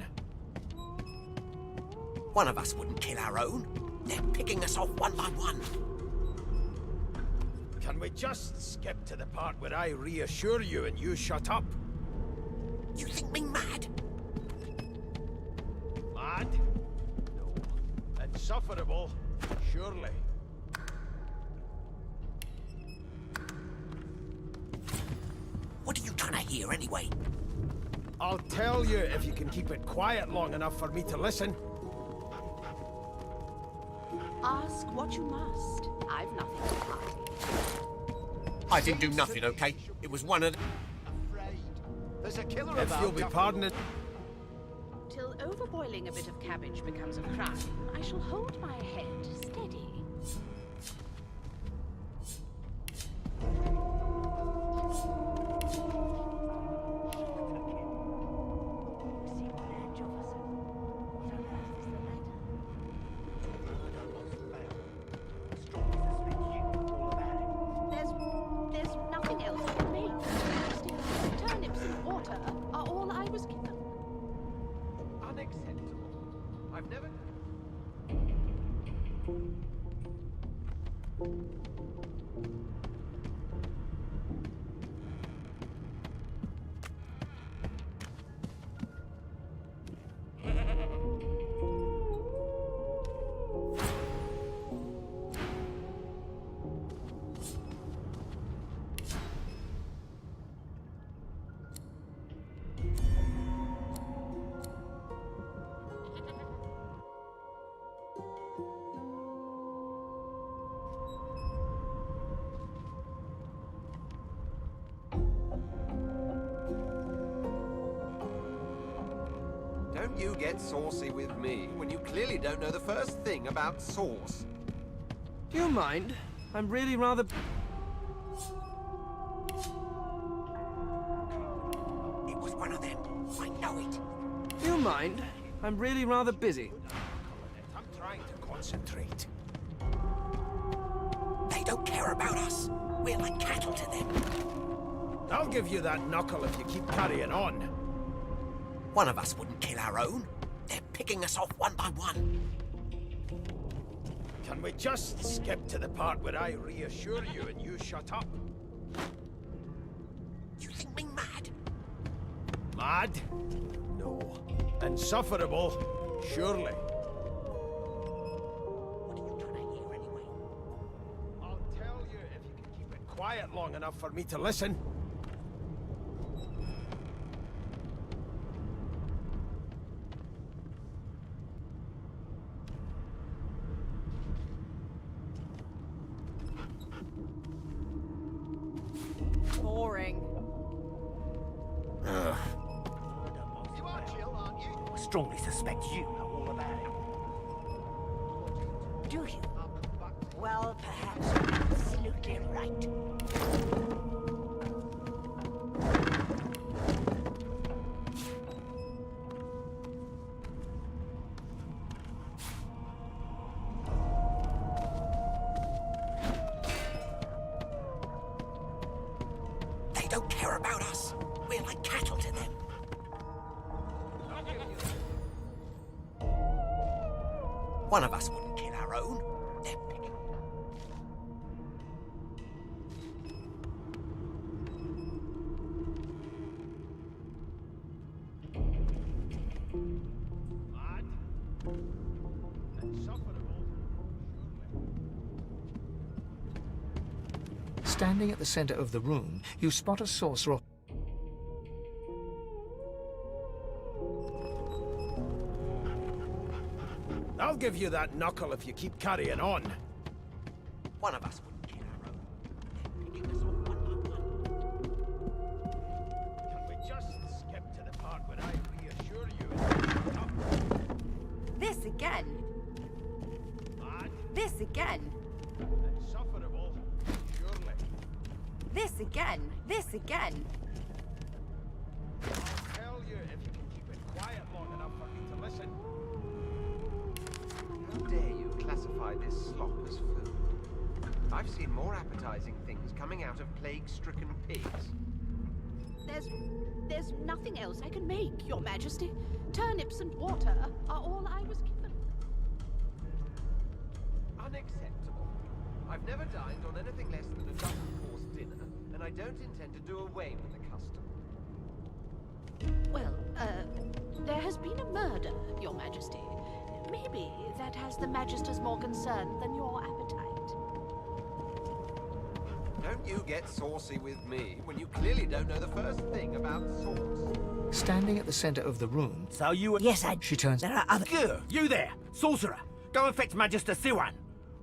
One of us wouldn't kill our own. They're picking us off one by one. Can we just skip to the part where I reassure you and you shut up? You think me mad? Mad? No. Insufferable? Surely. What are you trying to hear anyway? I'll tell you if you can keep it quiet long enough for me to listen. Ask what you must. I've nothing to hide. I didn't do nothing, okay? It was one of the... There's a killer If about. you'll be pardoned... Till overboiling a bit of cabbage becomes a crime, I shall hold my head steady. There's nothing else to make. Turnips and water are all I was given. Unacceptable. I've never... Don't you get saucy with me when you clearly don't know the first thing about sauce. Do you mind? I'm really rather... It was one of them. I know it. Do you mind? I'm really rather busy. I'm trying to concentrate. They don't care about us. We're like cattle to them. I'll give you that knuckle if you keep carrying on. One of us wouldn't kill our own. They're picking us off one by one. Can we just skip to the part where I reassure you and you shut up? You think me mad? Mad? No. Insufferable? Surely. What are you trying to hear anyway? I'll tell you if you can keep it quiet long enough for me to listen. Boring. Ugh. You are Jill, aren't you? I strongly suspect you know all about it. Do you? Well, perhaps you're absolutely right. They don't care about us. We're like cattle to them. One of us wouldn't kill our own. They're picking... Mad? Insufferable? Standing at the center of the room, you spot a sorcerer. I'll give you that knuckle if you keep carrying on. One of us wouldn't kill our own. They're picking us off one by one. Can we just skip to the part where I reassure you and you shut up? This again. Mad? This again. Insufferable? Surely. This again. This again. I'll tell you if you can keep it quiet long enough for me to listen. How dare you classify this slop as food? I've seen more appetizing things coming out of plague-stricken pigs. There's nothing else I can make, Your Majesty. Turnips and water are all I was given. Unacceptable. I've never dined on anything less than a double-course dinner, and I don't intend to do away with the custom. Well, there has been a murder, Your Majesty. Maybe that has the Magisters more concerned than your appetite. Don't you get saucy with me when you clearly don't know the first thing about sauce. Standing at the center of the room... So you... Yes, She turns... There are other... Good. You there, sorcerer. Go and fetch Magister Siwan.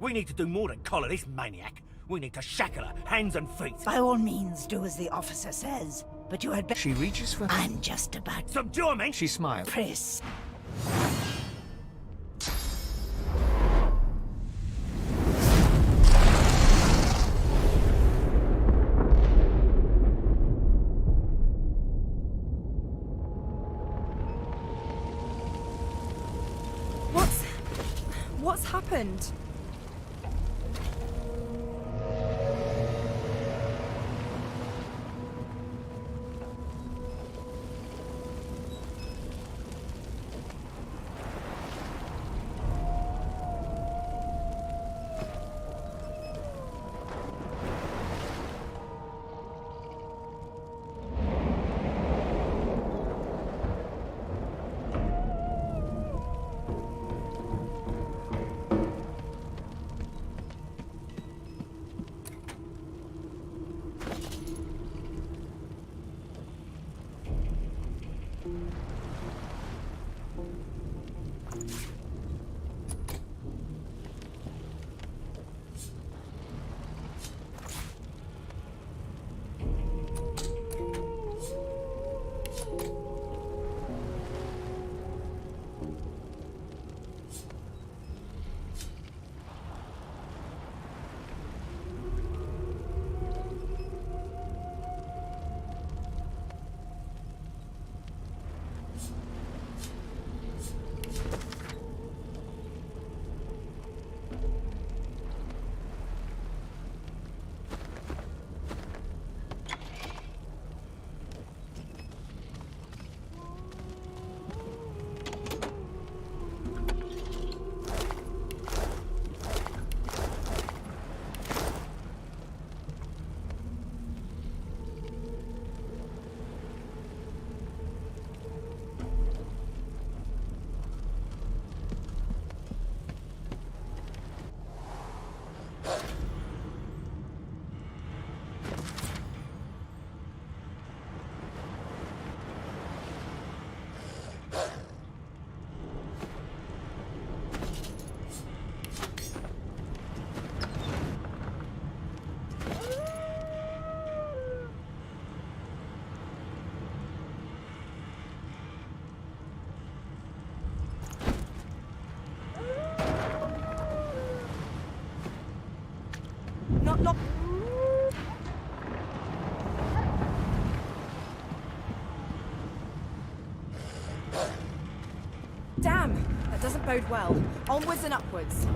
We need to do more than collar this maniac. We need to shackle her, hands and feet. By all means, do as the officer says. But you had better... She reaches for... I'm just about... Subdue him, She smiles. Chris. What's happened? Not... Damn, that doesn't bode well. Onwards and upwards.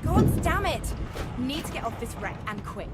God damn it! Need to get off this wreck and quick.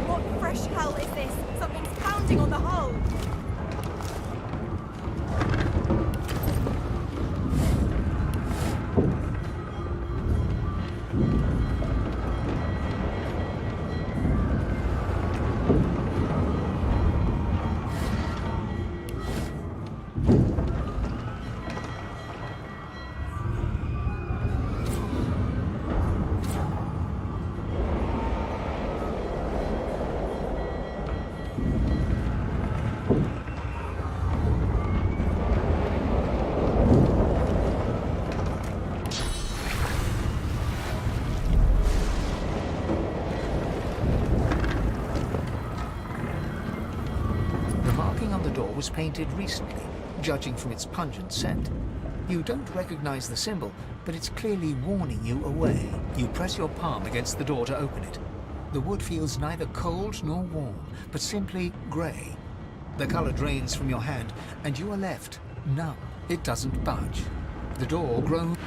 What fresh hell is this? Something's pounding on the hull. The marking on the door was painted recently, judging from its pungent scent. You don't recognize the symbol, but it's clearly warning you away. You press your palm against the door to open it. The wood feels neither cold nor warm, but simply grey. The color drains from your hand, and you are left numb. It doesn't budge. The door groans.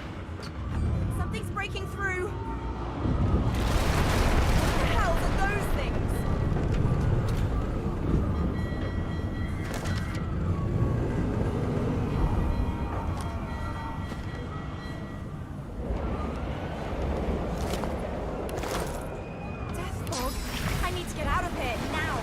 Something's breaking through. What the hell are those things? Death fog. I need to get out of here now.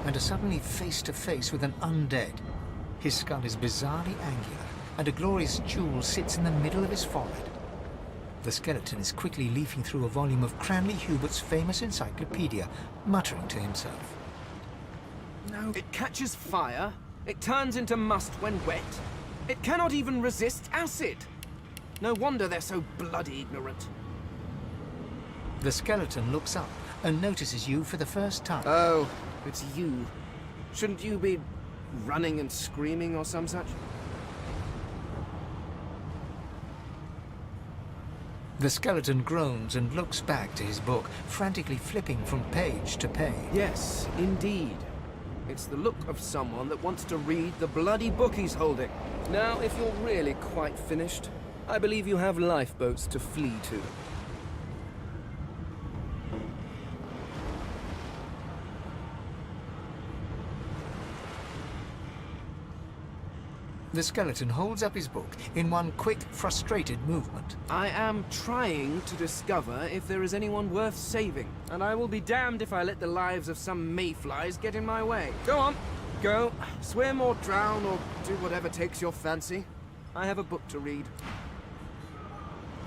And are suddenly face to face with an undead. His skull is bizarrely angular, and a glorious jewel sits in the middle of his forehead. The skeleton is quickly leafing through a volume of Cranley Hubert's famous encyclopedia, muttering to himself. No. It catches fire. It turns into must when wet. It cannot even resist acid. No wonder they're so bloody ignorant. The skeleton looks up and notices you for the first time. Oh, it's you. Shouldn't you be running and screaming or some such? The skeleton groans and looks back to his book, frantically flipping from page to page. Yes, indeed. It's the look of someone that wants to read the bloody book he's holding. Now, if you're really quite finished, I believe you have lifeboats to flee to. The skeleton holds up his book in one quick, frustrated movement. I am trying to discover if there is anyone worth saving, and I will be damned if I let the lives of some mayflies get in my way. Go on, go. Swim or drown or do whatever takes your fancy. I have a book to read.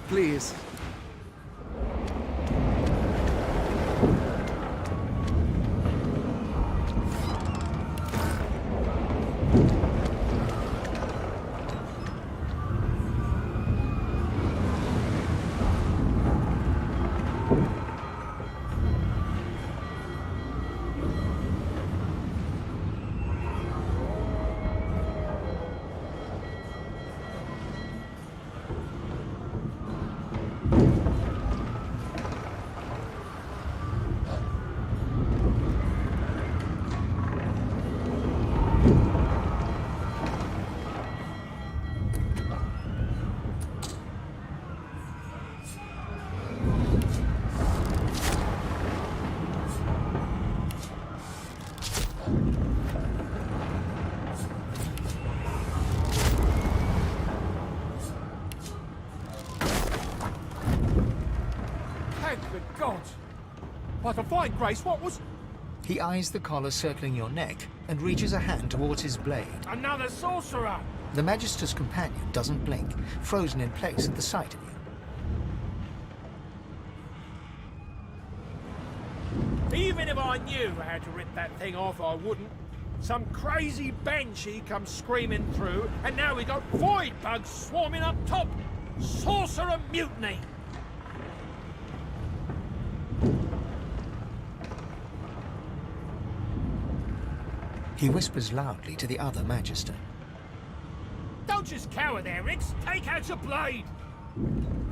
Please. Thank the gods! By the fine grace, what was... He eyes the collar circling your neck and reaches a hand towards his blade. Another sorcerer! The Magister's companion doesn't blink, frozen in place at the sight of you. Even if I knew how to rip that thing off, I wouldn't. Some crazy banshee comes screaming through, and now we got void bugs swarming up top. Sorcerer mutiny! He whispers loudly to the other Magister. Don't just cower there, Rix. Take out your blade.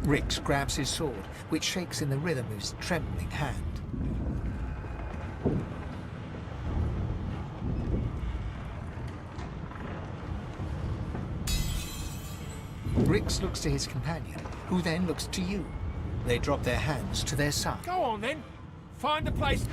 Rix grabs his sword, which shakes in the rhythm of his trembling hand. Rix looks to his companion, who then looks to you. They drop their hands to their side. Go on, then. Find a place...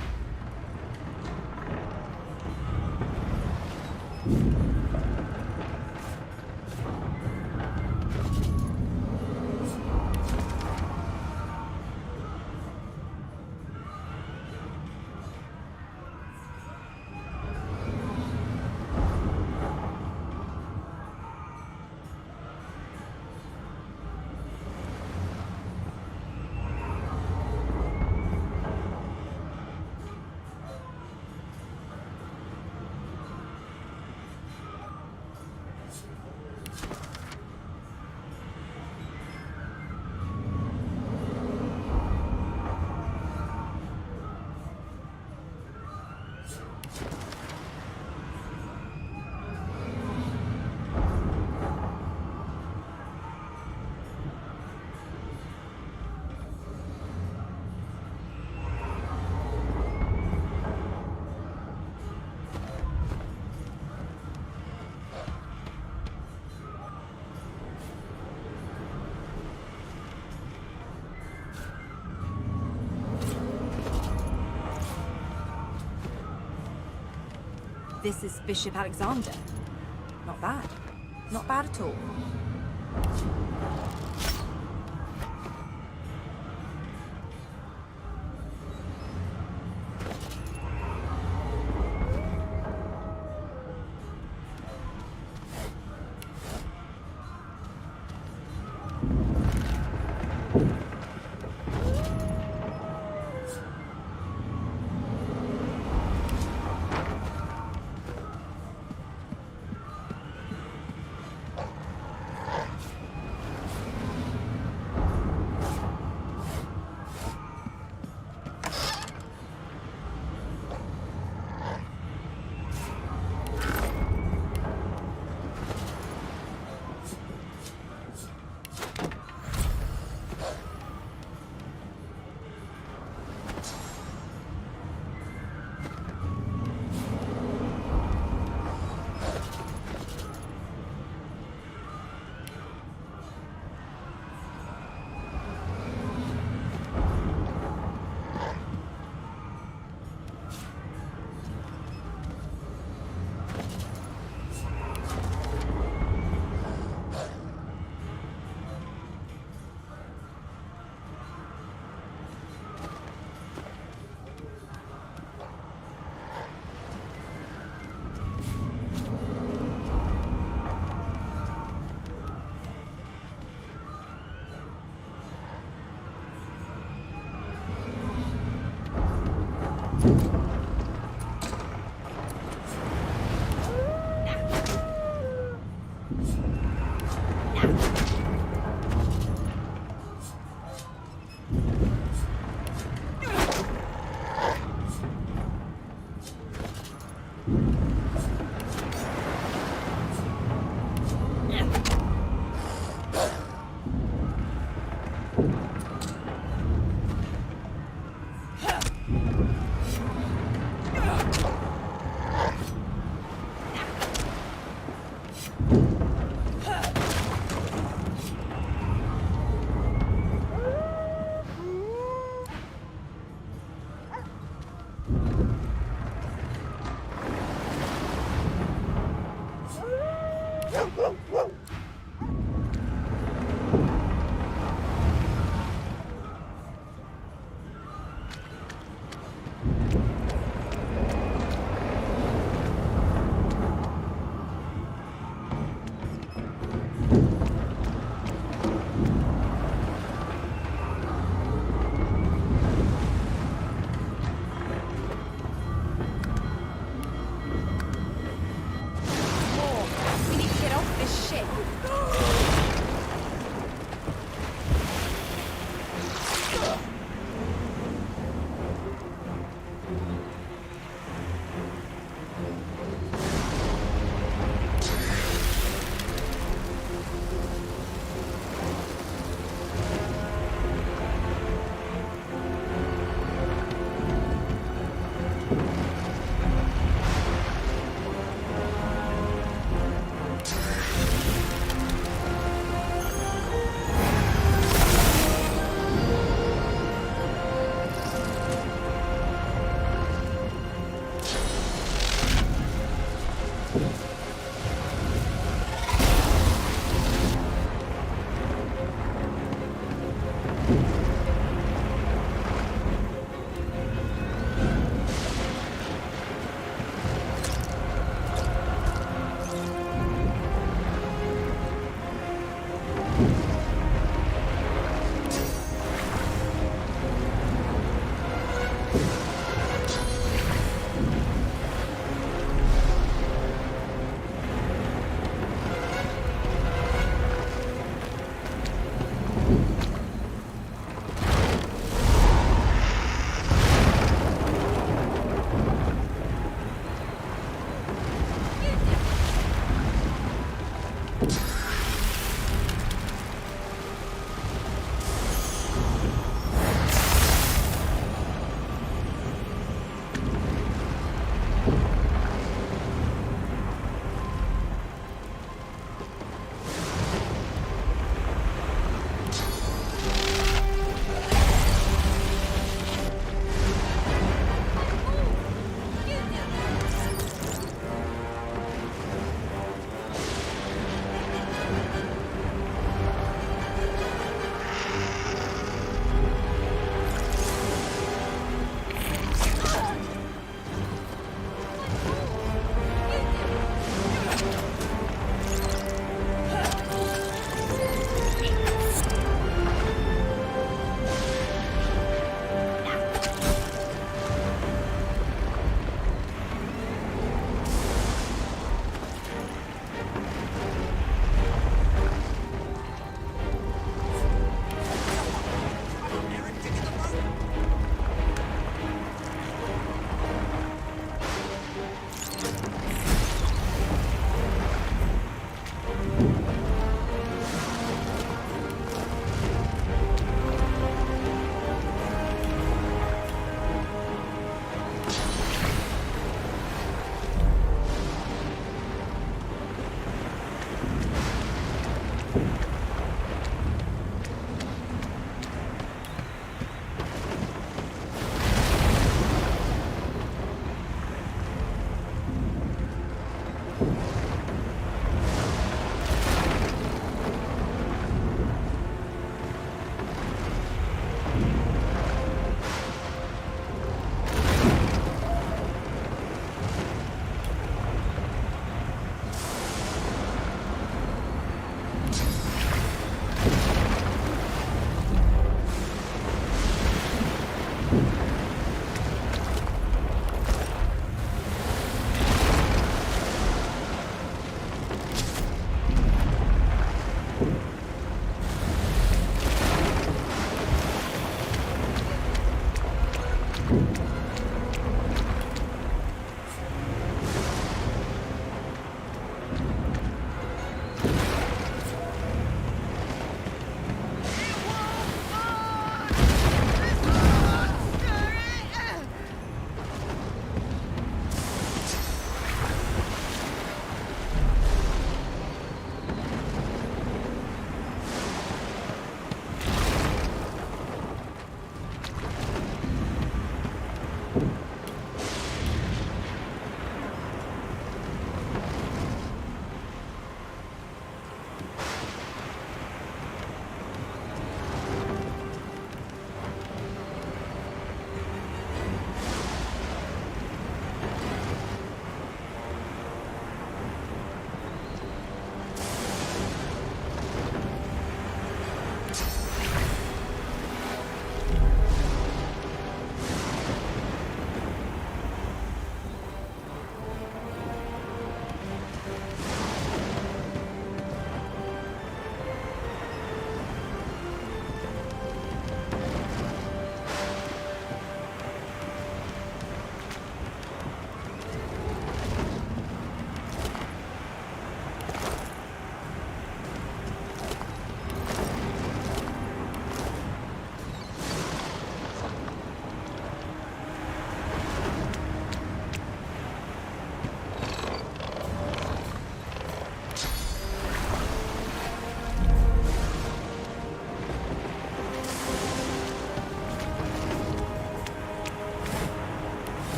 This is Bishop Alexander. Not bad. Not bad at all.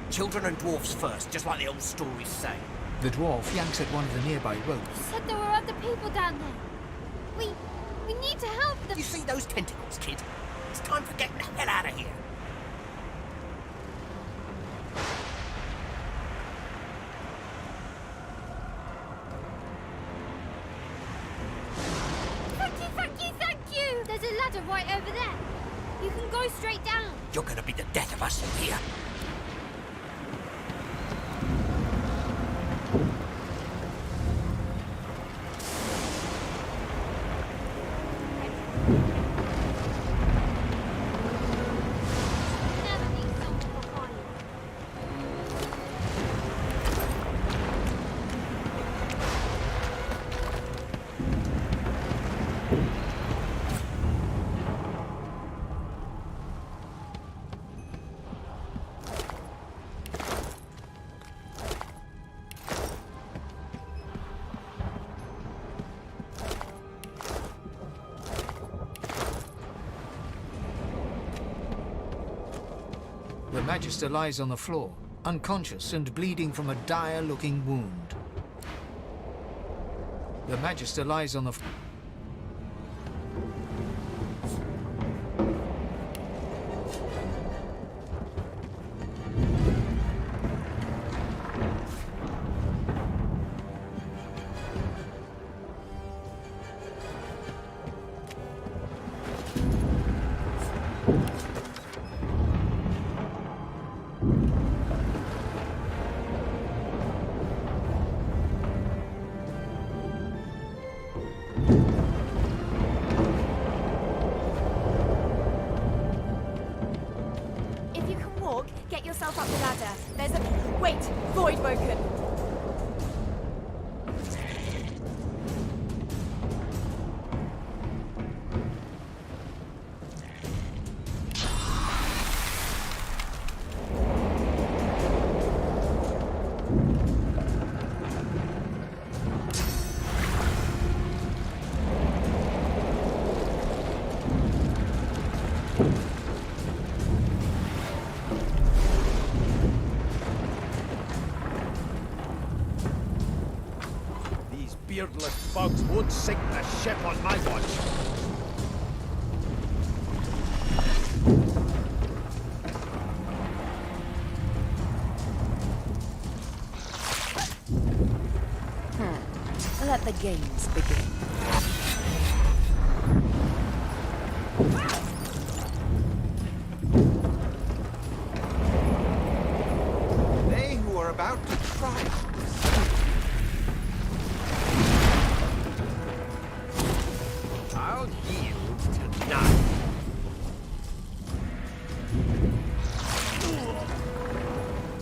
Children and dwarfs first, just like the old stories say. The dwarf yanks at one of the nearby ropes. You said there were other people down there. We need to help them. You see those tentacles, kid? It's time for getting the hell out of here. Thank you! There's a ladder right over there. You can go straight down. You're gonna be the death of us in here. The Magister lies on the floor, unconscious and bleeding from a dire-looking wound. The Magister lies on the floor. Get yourself up the ladder. There's a... Wait! Void broken! bugs won't sink the ship on my watch. Let the games begin. They who are about to try us. I'll yield to none.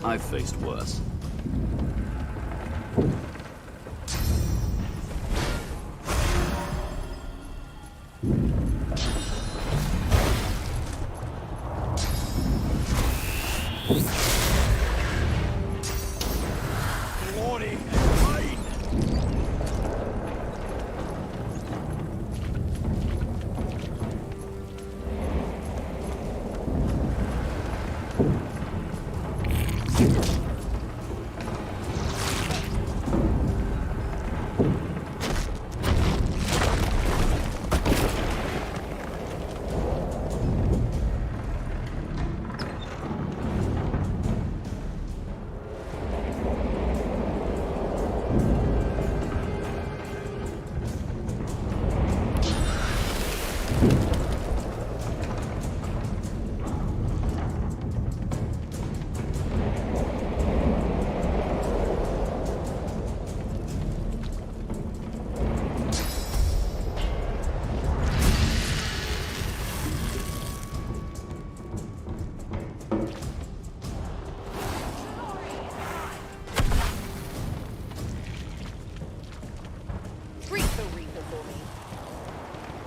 I've faced worse. Glory is mine!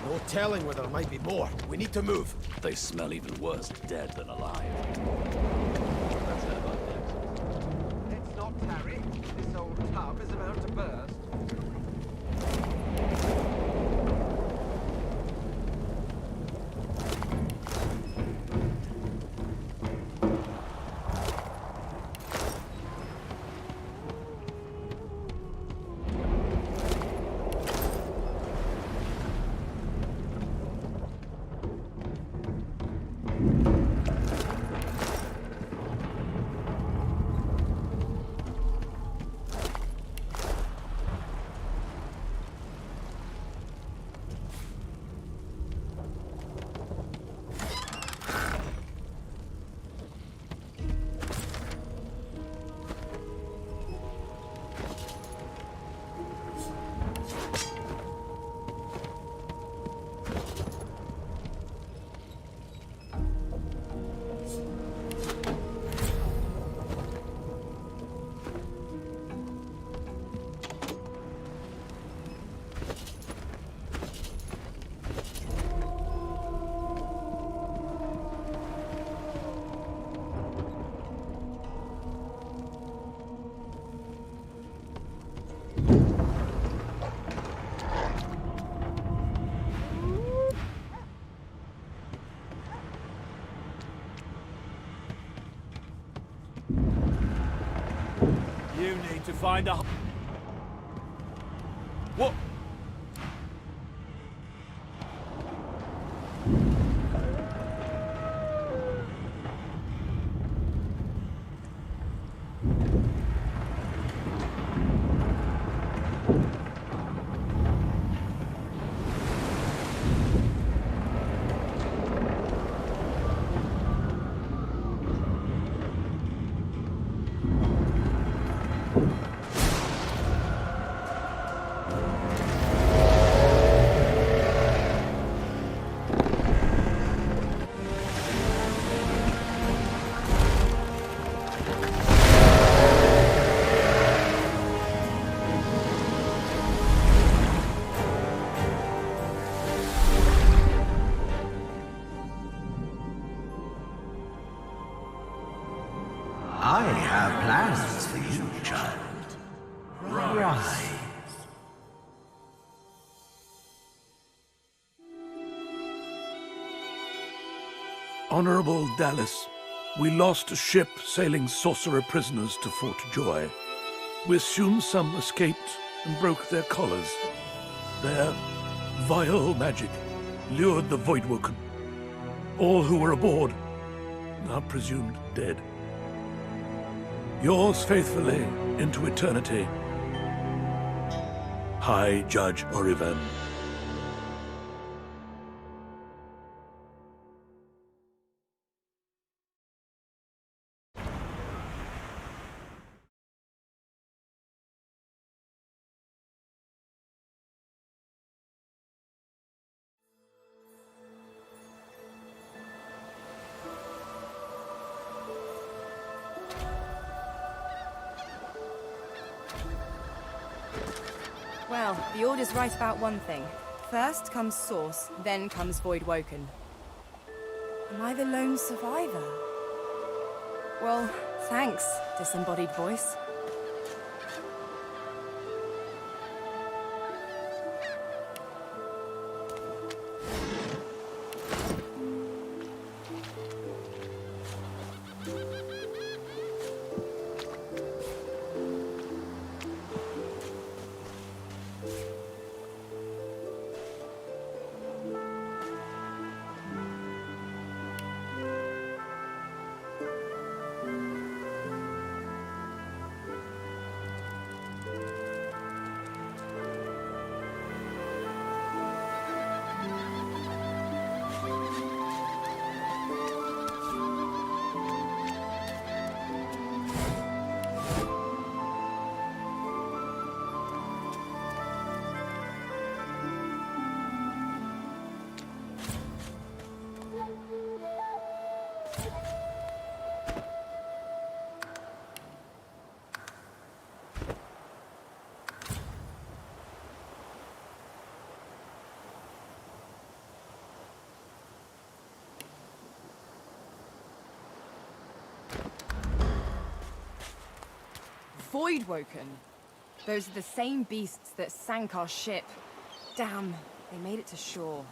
No telling where there might be more. We need to move. They smell even worse dead than alive. Let's not tarry. This old tub is about to burst. You need to find a... What? I have plans for you, child. Rise. Honorable Dallas, we lost a ship sailing sorcerer prisoners to Fort Joy. We assume some escaped and broke their collars. Their vile magic lured the Voidwoken. All who were aboard are presumed dead. Yours faithfully into eternity, High Judge Oriven. Well, the Order's right about one thing. First comes Source, then comes Voidwoken. Am I the lone survivor? Well, thanks, disembodied voice. Voidwoken? Those are the same beasts that sank our ship. Damn, they made it to shore.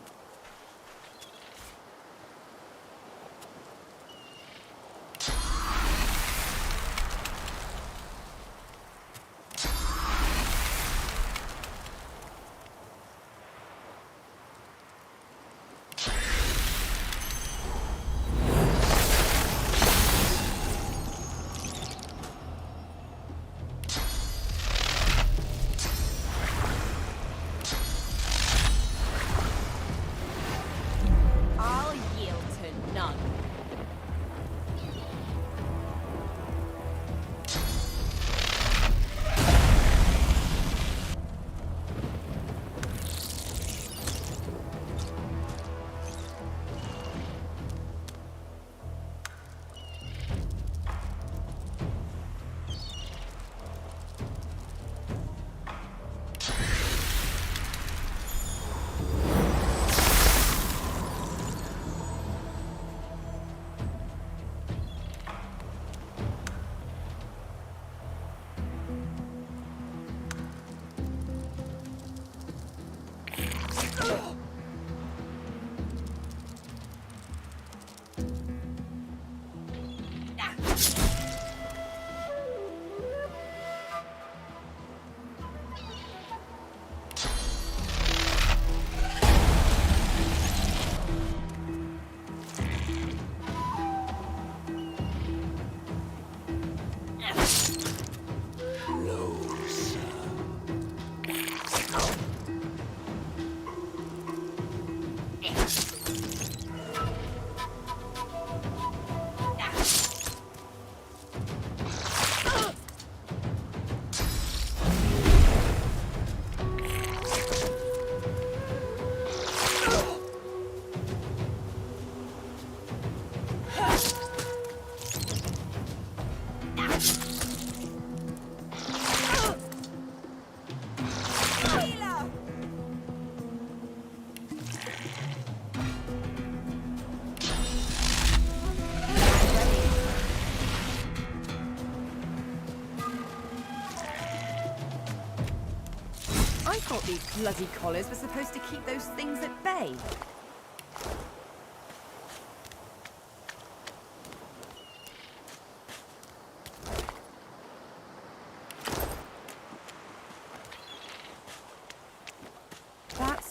I thought these bloody collars were supposed to keep those things at bay.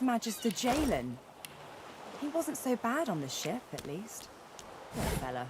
Magister Jalen. He wasn't so bad on the ship, at least. Poor fella.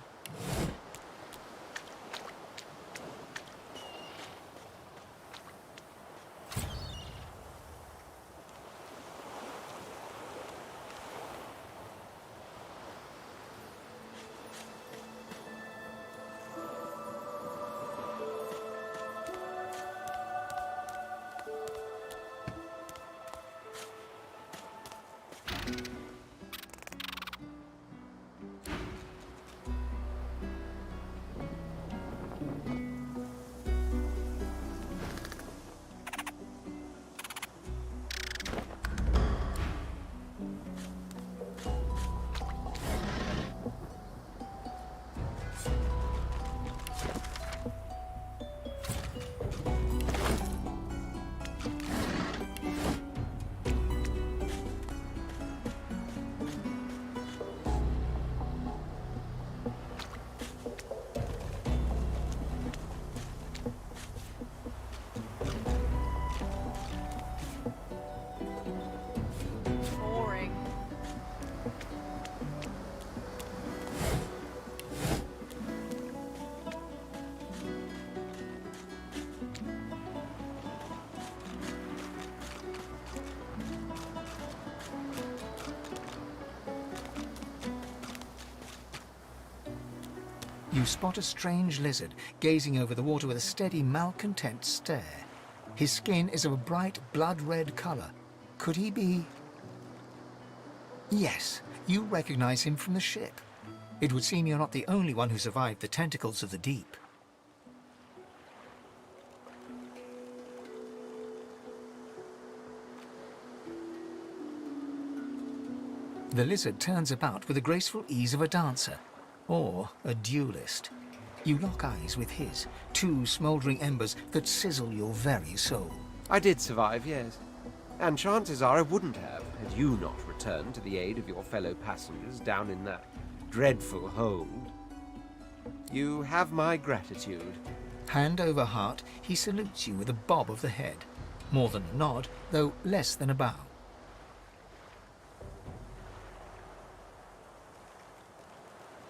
You spot a strange lizard gazing over the water with a steady, malcontent stare. His skin is of a bright, blood-red color. Could he be... Yes, you recognize him from the ship. It would seem you're not the only one who survived the tentacles of the deep. The lizard turns about with the graceful ease of a dancer, or a duelist. You lock eyes with his, two smouldering embers that sizzle your very soul. I did survive, yes. And chances are I wouldn't have, had you not returned to the aid of your fellow passengers down in that dreadful hold. You have my gratitude. Hand over heart, he salutes you with a bob of the head. More than a nod, though less than a bow.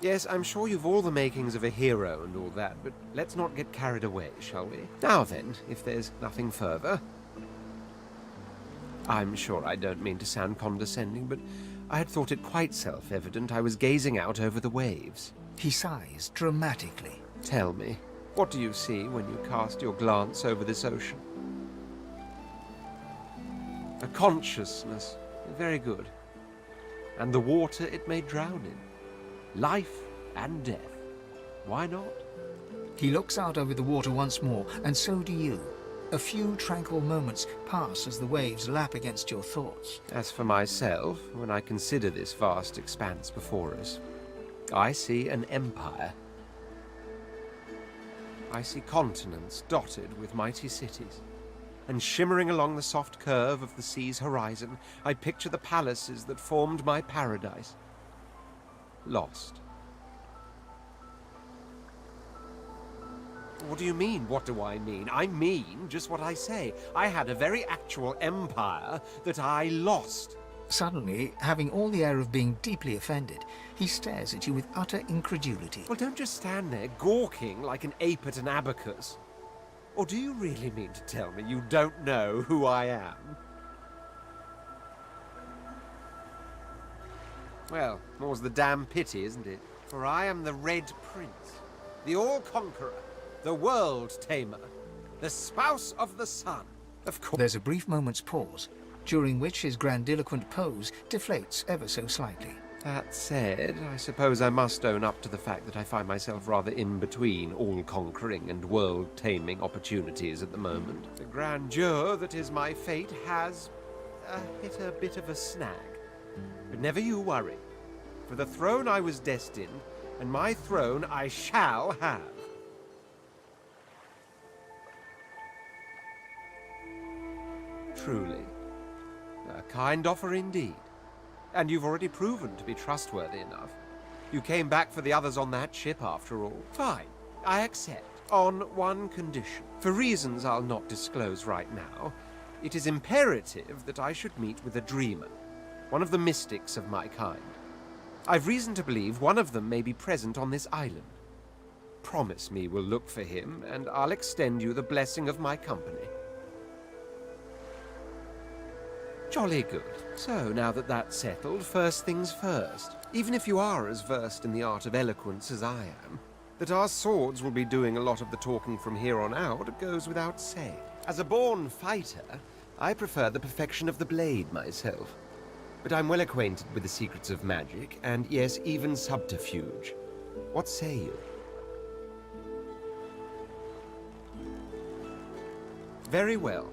Yes, I'm sure you've all the makings of a hero and all that, but let's not get carried away, shall we? Now then, if there's nothing further... I'm sure I don't mean to sound condescending, but I had thought it quite self-evident I was gazing out over the waves. He sighs dramatically. Tell me, what do you see when you cast your glance over this ocean? A consciousness. Very good. And the water it may drown in. Life and death. Why not? He looks out over the water once more, and so do you. A few tranquil moments pass as the waves lap against your thoughts. As for myself, when I consider this vast expanse before us, I see an empire. I see continents dotted with mighty cities. And shimmering along the soft curve of the sea's horizon, I picture the palaces that formed my paradise. Lost. What do you mean, what do I mean? I mean just what I say. I had a very actual empire that I lost. Suddenly, having all the air of being deeply offended, he stares at you with utter incredulity. Well, don't just stand there gawking like an ape at an abacus. Or do you really mean to tell me you don't know who I am? Well, more's the damn pity, isn't it? For I am the Red Prince, the All-Conqueror, the World-Tamer, the Spouse of the Sun. Of course. There's a brief moment's pause, during which his grandiloquent pose deflates ever so slightly. That said, I suppose I must own up to the fact that I find myself rather in between all-conquering and world-taming opportunities at the moment. The grandeur that is my fate has hit a bit of a snag. But never you worry. For the throne I was destined, and my throne I shall have. Truly. A kind offer indeed. And you've already proven to be trustworthy enough. You came back for the others on that ship, after all. Fine. I accept. On one condition. For reasons I'll not disclose right now, It is imperative that I should meet with a dreamer, one of the mystics of my kind. I've reason to believe one of them may be present on this island. Promise me we'll look for him, and I'll extend you the blessing of my company. Jolly good. So, now that that's settled, first things first. Even if you are as versed in the art of eloquence as I am, that our swords will be doing a lot of the talking from here on out goes without saying. As a born fighter, I prefer the perfection of the blade myself. But I'm well acquainted with the secrets of magic, and yes, even subterfuge. What say you? Very well.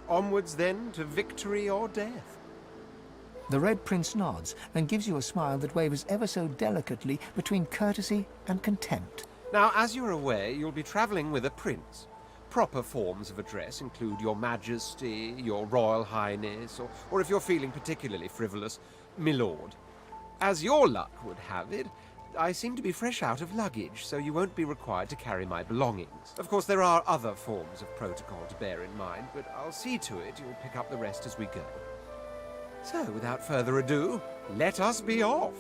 Onwards, then, to victory or death. The Red Prince nods and gives you a smile that wavers ever so delicately between courtesy and contempt. Now, as you're aware, you'll be traveling with a prince. Proper forms of address include Your Majesty, Your Royal Highness, or if you're feeling particularly frivolous, Milord. As your luck would have it, I seem to be fresh out of luggage, so you won't be required to carry my belongings. Of course, there are other forms of protocol to bear in mind, but I'll see to it you'll pick up the rest as we go. So, without further ado, let us be off.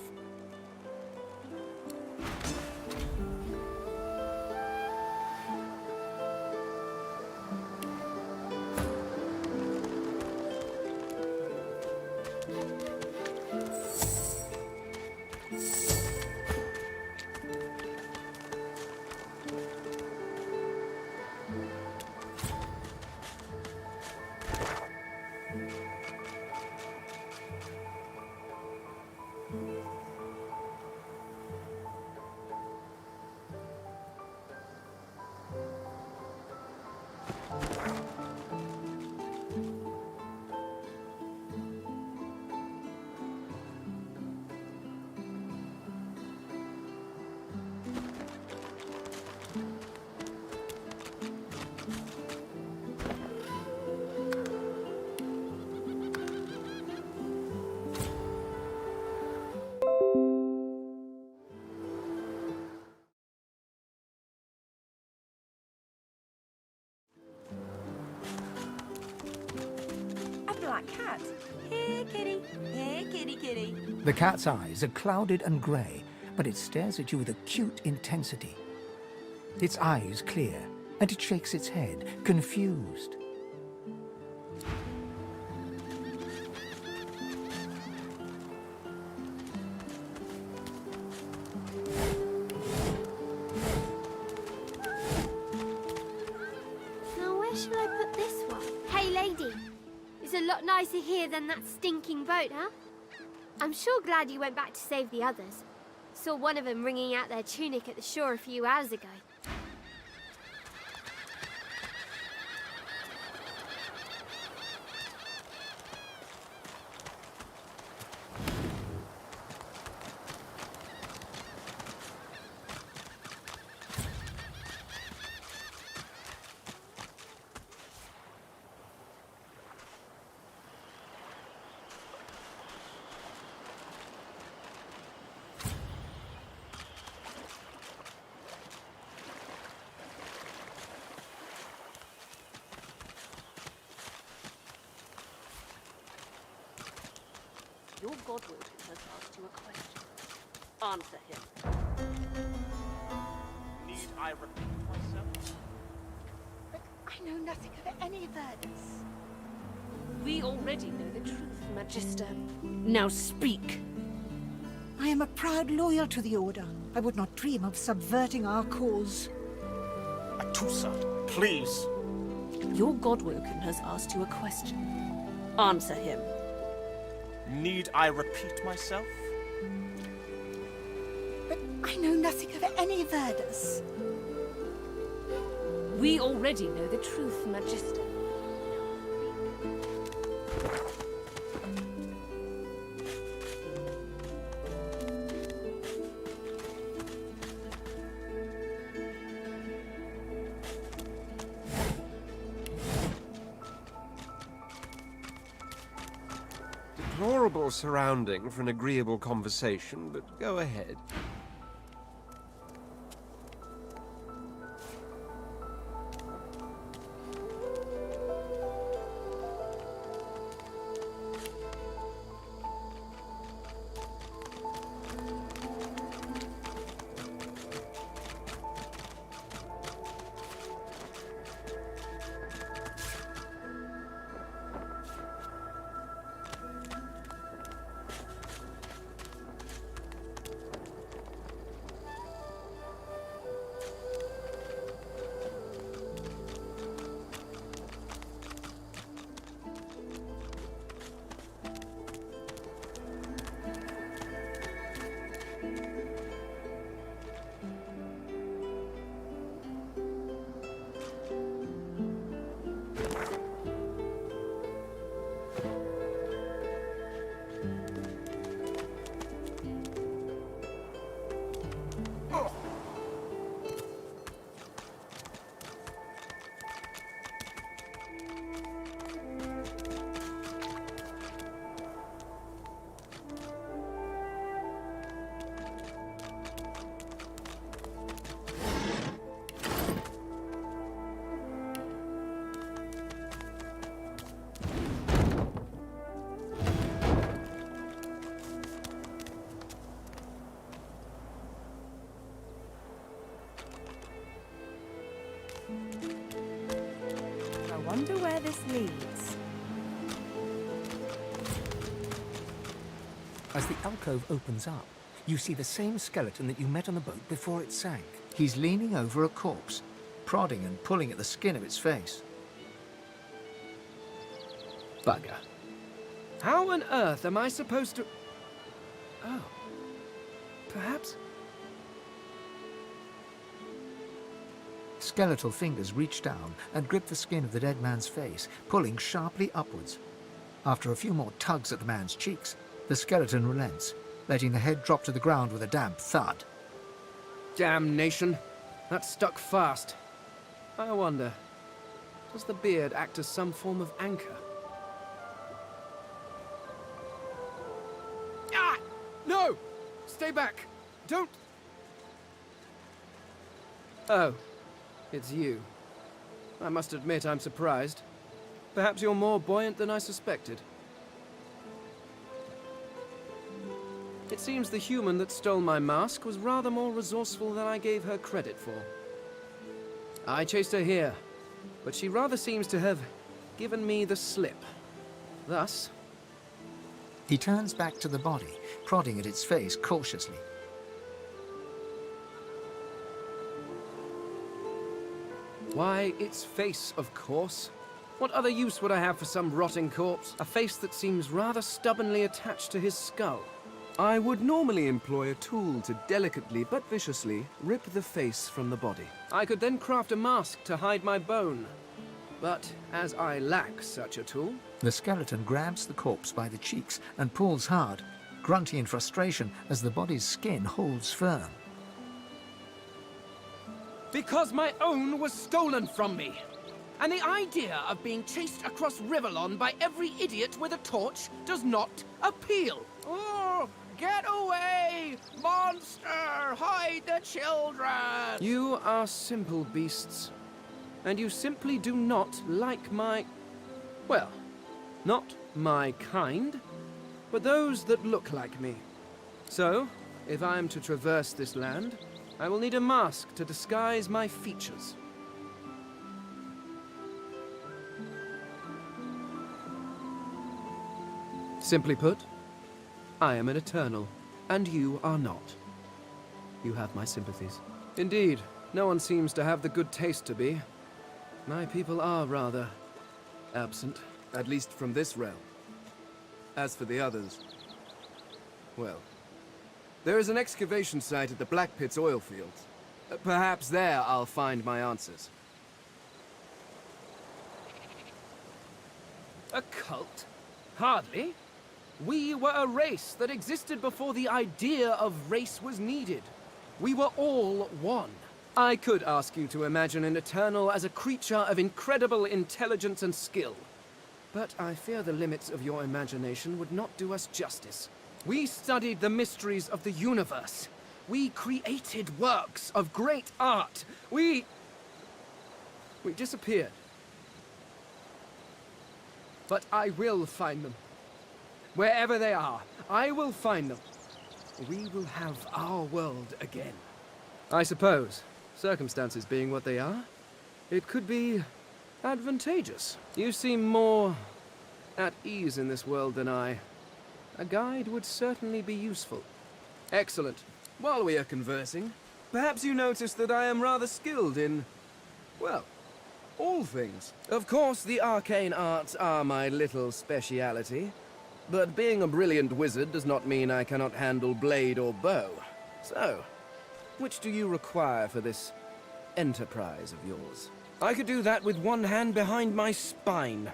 Black cat. Here, kitty. Here, kitty, kitty. The cat's eyes are clouded and grey, but it stares at you with acute intensity. Its eyes clear, and it shakes its head, confused. Now, where shall I put this one? Hey, lady. It's a lot nicer here than that stinking boat, huh? I'm sure glad you went back to save the others. Saw one of them wringing out their tunic at the shore a few hours ago. Your godwood has asked you a question. Answer him. Need I repeat myself? But I know nothing of any of this. We already know the truth, Magister. Now speak. I am a proud loyal to the Order. I would not dream of subverting our cause. Atusa, please. Your godwoken has asked you a question. Answer him. Need I repeat myself? But I know nothing of any Verdus. We already know the truth, Magister. Deplorable surrounding for an agreeable conversation, but go ahead. where this leads. As the alcove opens up, you see the same skeleton that you met on the boat before it sank. He's leaning over a corpse, prodding and pulling at the skin of its face. Bugger. How on earth am I supposed to... Oh. Perhaps... Skeletal fingers reach down and grip the skin of the dead man's face, pulling sharply upwards. After a few more tugs at the man's cheeks, the skeleton relents, letting the head drop to the ground with a damp thud. Damnation. That stuck fast. I wonder, does the beard act as some form of anchor? Ah! No! Stay back! Don't... Oh. It's you. I must admit I'm surprised. Perhaps you're more buoyant than I suspected. It seems the human that stole my mask was rather more resourceful than I gave her credit for. I chased her here, but she rather seems to have given me the slip. Thus... He turns back to the body, prodding at its face cautiously. Why, its face, of course. What other use would I have for some rotting corpse? A face that seems rather stubbornly attached to his skull. I would normally employ a tool to delicately but viciously rip the face from the body. I could then craft a mask to hide my bone. But as I lack such a tool... The skeleton grabs the corpse by the cheeks and pulls hard, grunting in frustration as the body's skin holds firm. Because my own was stolen from me. And the idea of being chased across Rivellon by every idiot with a torch does not appeal. Oh, get away! Monster! Hide the children! You are simple beasts. And you simply do not like my... Well, not my kind, but those that look like me. So, if I am to traverse this land, I will need a mask to disguise my features. Simply put, I am an Eternal, and you are not. You have my sympathies. Indeed, no one seems to have the good taste to be. My people are rather absent, at least from this realm. As for the others, well, there is an excavation site at the Black Pit's oil fields. Perhaps there I'll find my answers. A cult? Hardly. We were a race that existed before the idea of race was needed. We were all one. I could ask you to imagine an Eternal as a creature of incredible intelligence and skill. But I fear the limits of your imagination would not do us justice. We studied the mysteries of the universe. We created works of great art. We disappeared. But I will find them. Wherever they are, I will find them. We will have our world again. I suppose, circumstances being what they are, it could be advantageous. You seem more at ease in this world than I. A guide would certainly be useful. Excellent. While we are conversing, perhaps you notice that I am rather skilled in, well, all things. Of course, the arcane arts are my little speciality, but being a brilliant wizard does not mean I cannot handle blade or bow. So, which do you require for this enterprise of yours? I could do that with one hand behind my spine.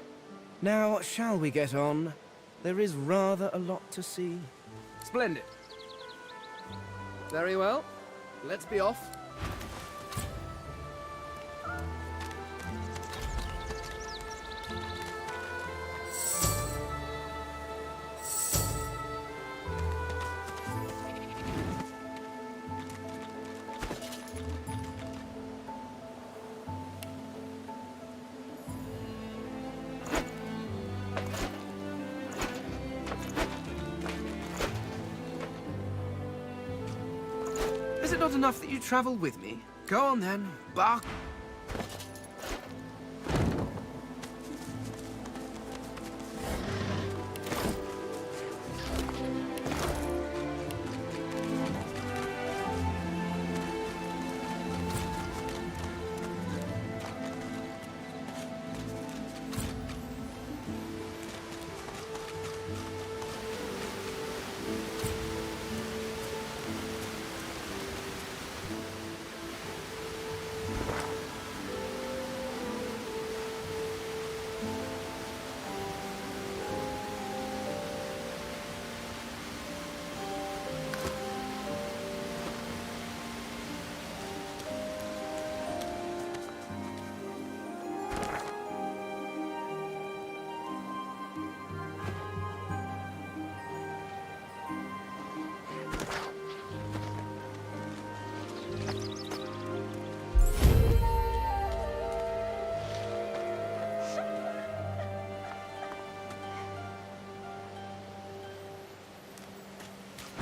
Now, shall we get on? There is rather a lot to see. Splendid. Very well. Let's be off. Is it not enough that you travel with me? Go on then, bark.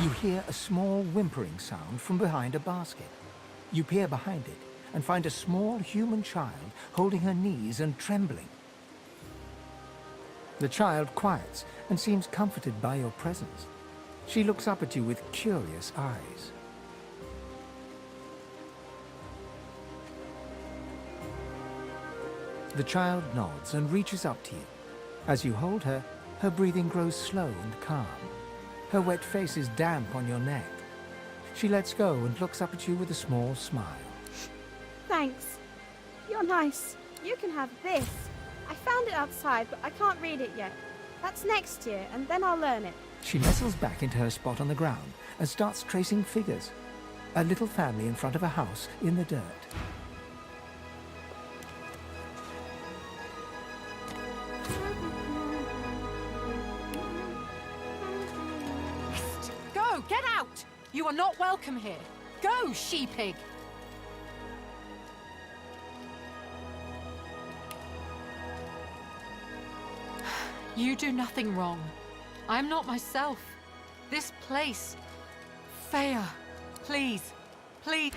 You hear a small whimpering sound from behind a basket. You peer behind it and find a small human child holding her knees and trembling. The child quiets and seems comforted by your presence. She looks up at you with curious eyes. The child nods and reaches up to you. As you hold her, her breathing grows slow and calm. Her wet face is damp on your neck. She lets go and looks up at you with a small smile. Thanks. You're nice. You can have this. I found it outside, but I can't read it yet. That's next year, and then I'll learn it. She nestles back into her spot on the ground and starts tracing figures. A little family in front of a house in the dirt. Go! Get out! You are not welcome here. Go, she-pig! You do nothing wrong. I'm not myself. This place... Freya, please, please...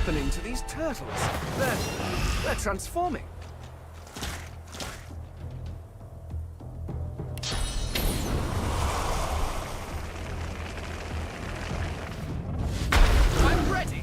happening to these turtles? They're transforming. I'm ready.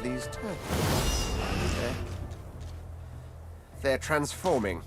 these turtles. They're transforming.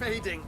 fading.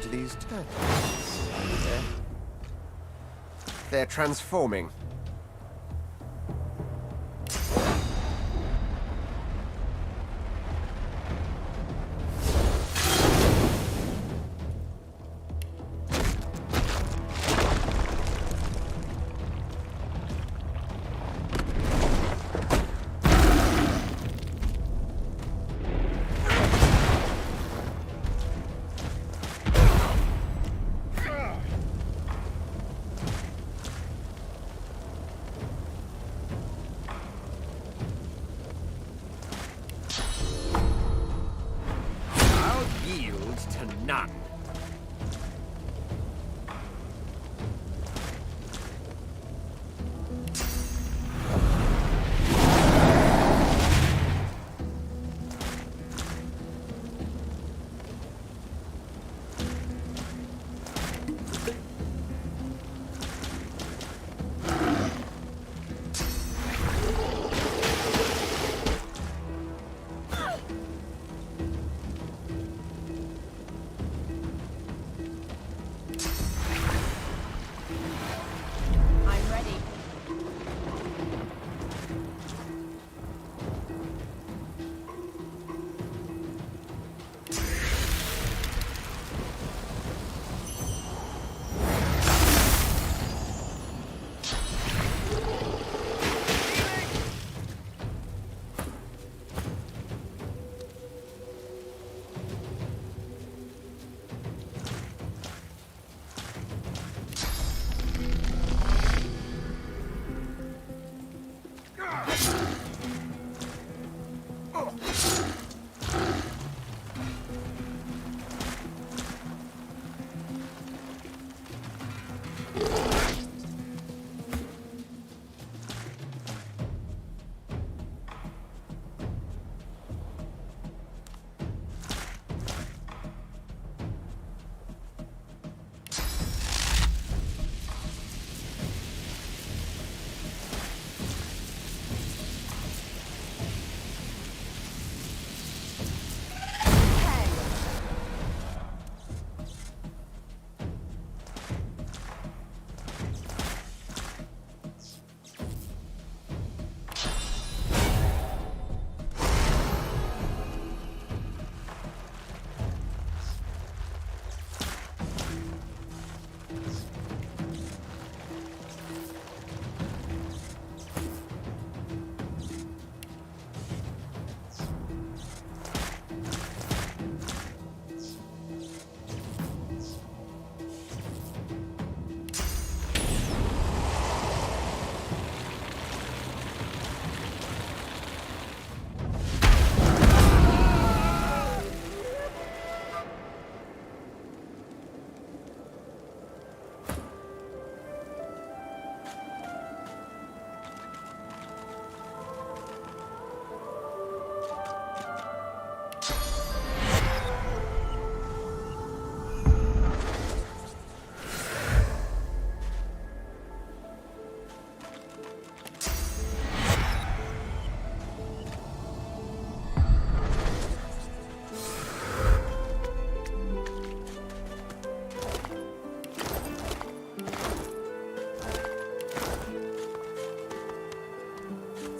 to these turtles. They're transforming. None.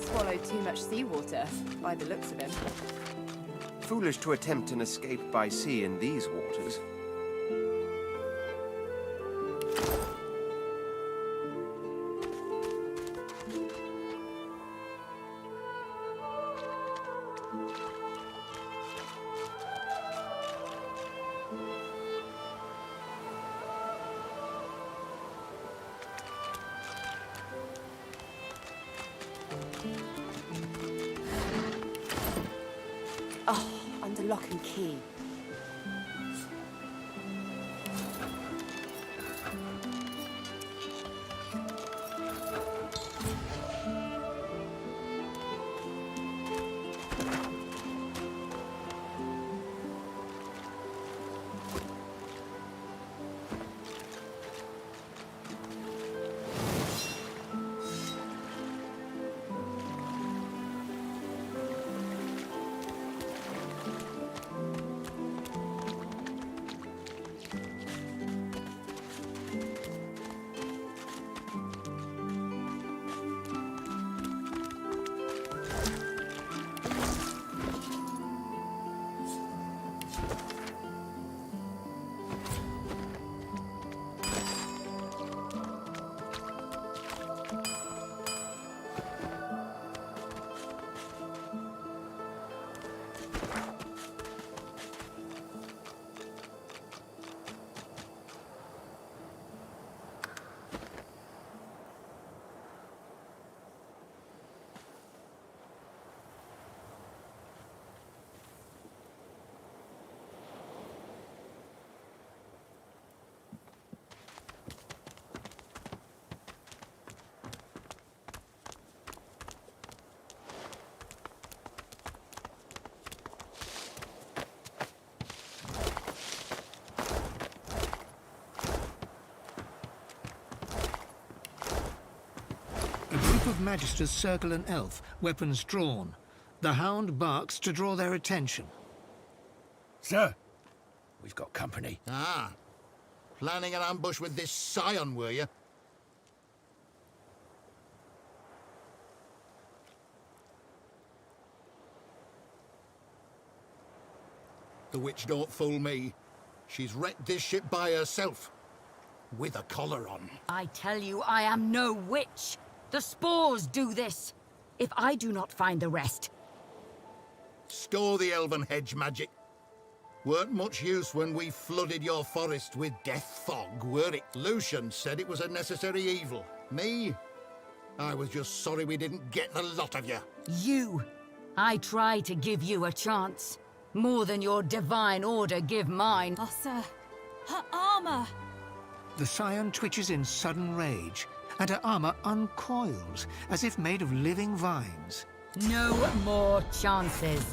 Swallowed too much seawater, by the looks of him. Foolish to attempt an escape by sea in these waters. Oh, under lock and key. group of Magisters circle an elf, weapons drawn. The hound barks to draw their attention. Sir, we've got company. Ah. Planning an ambush with this scion, were you? The witch don't fool me. She's wrecked this ship by herself. With a collar on. I tell you, I am no witch. The spores do this. If I do not find the rest... Store the elven hedge magic. Weren't much use when we flooded your forest with death fog, were it? Lucian said it was a necessary evil. Me? I was just sorry we didn't get the lot of you. You. I try to give you a chance. More than your divine order give mine. Oh, sir. Her armor! The scion twitches in sudden rage, and her armor uncoils, as if made of living vines. No more chances.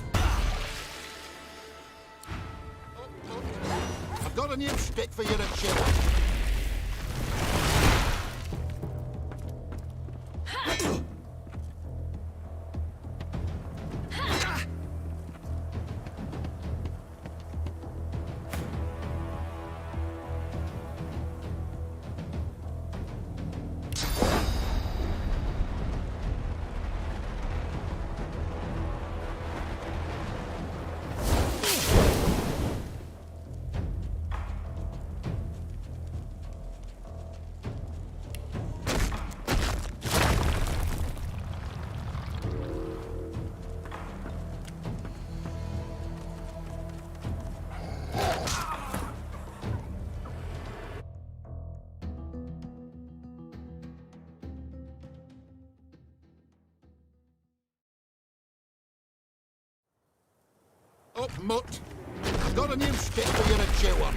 I've got a new stick for you to chew on. Up, mutt. I've got a new stick for you to chew on.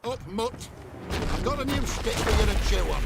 Up, mutt. I've got a new stick for you to chew on.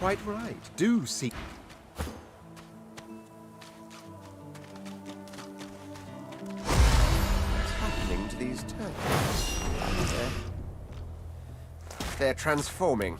quite right. Do seek... What's happening to these turtles? They're transforming.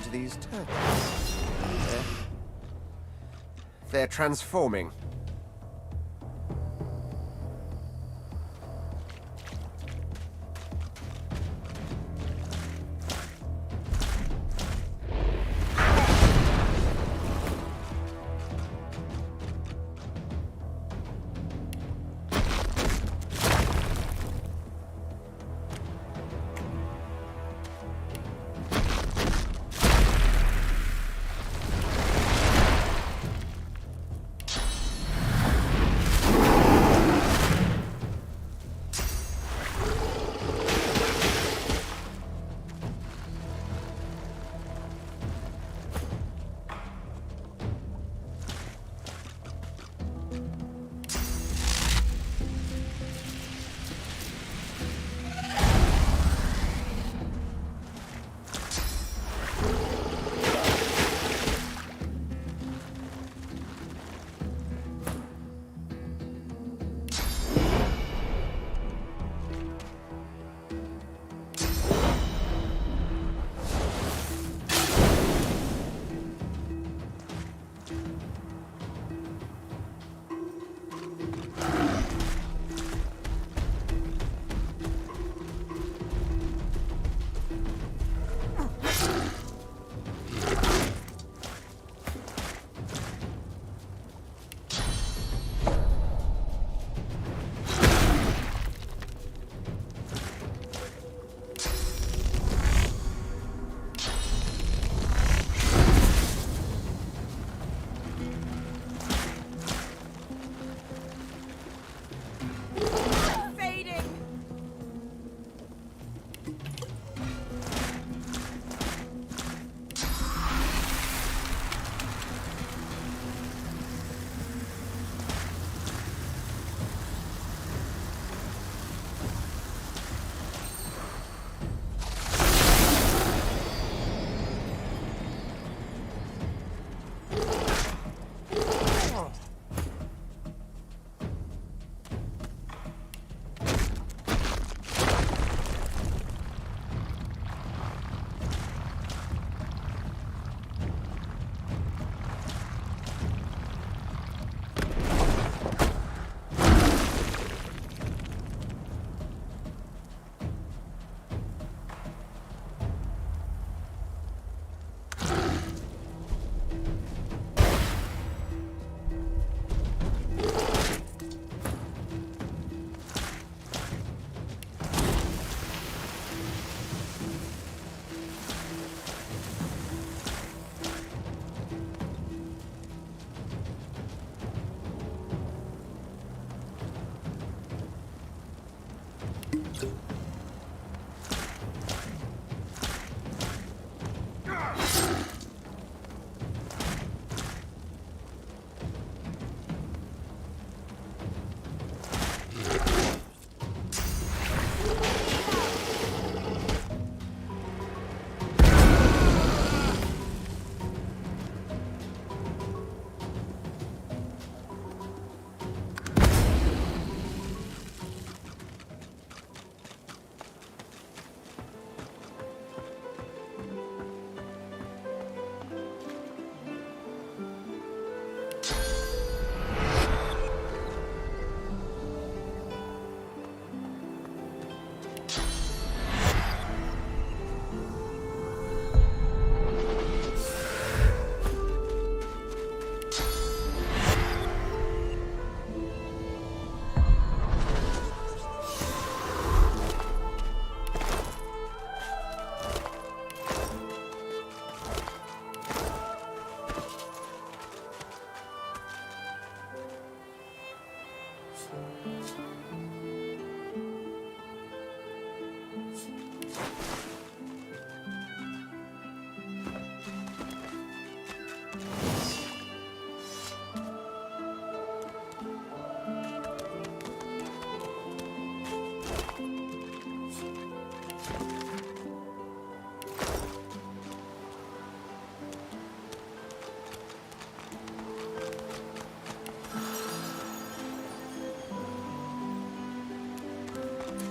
To these turtles. They're transforming.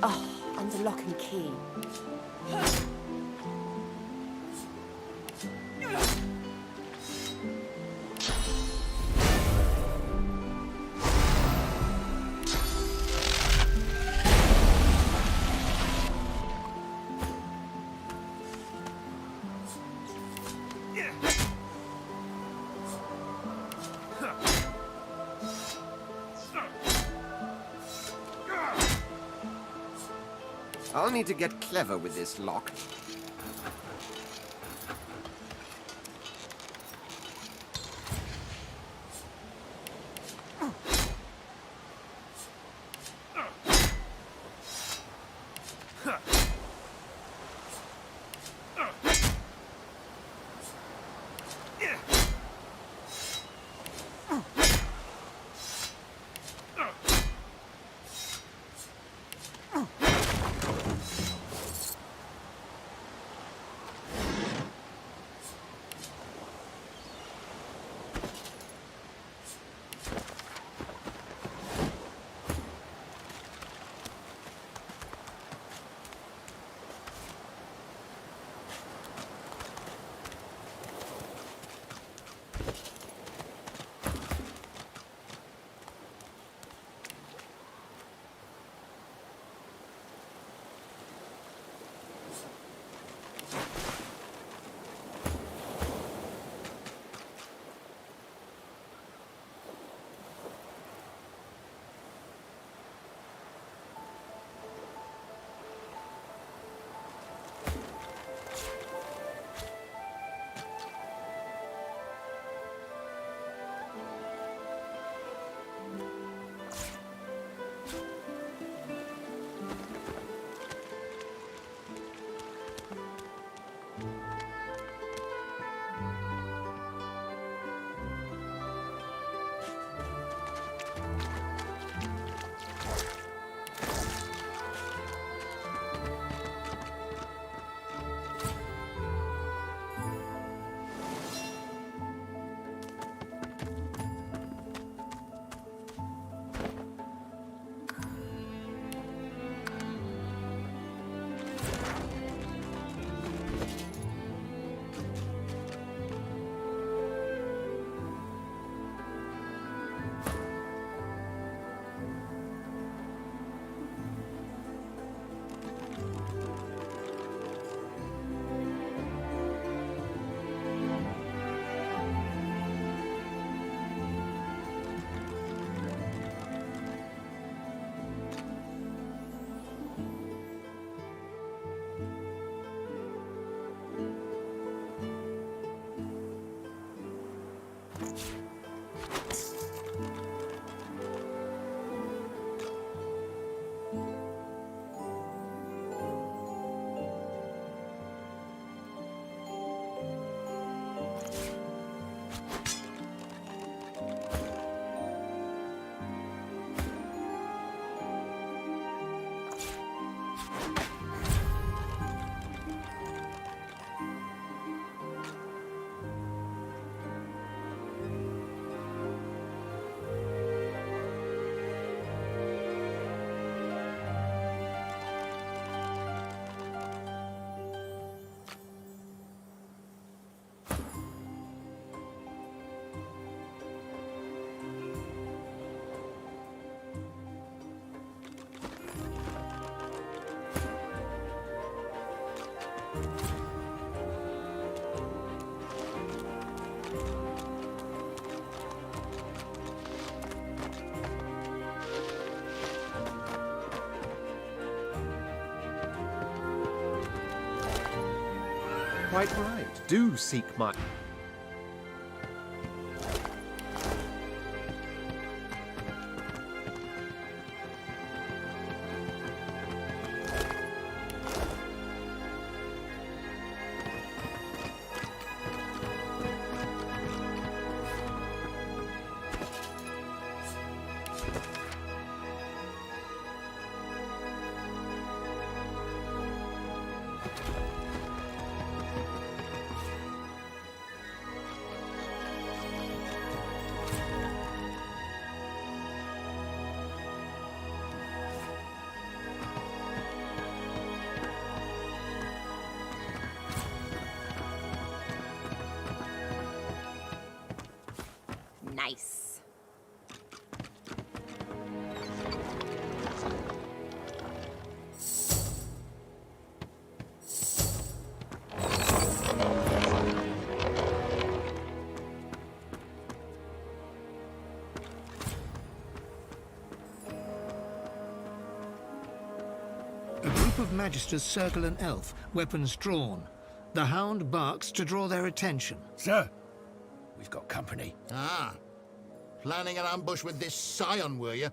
Oh, and the lock and key. I'll need to get clever with this lock. Quite right. Do seek my... Nice. A group of magisters circle an elf, weapons drawn. The hound barks to draw their attention. Sir, we've got company. Ah, planning an ambush with this scion, were you?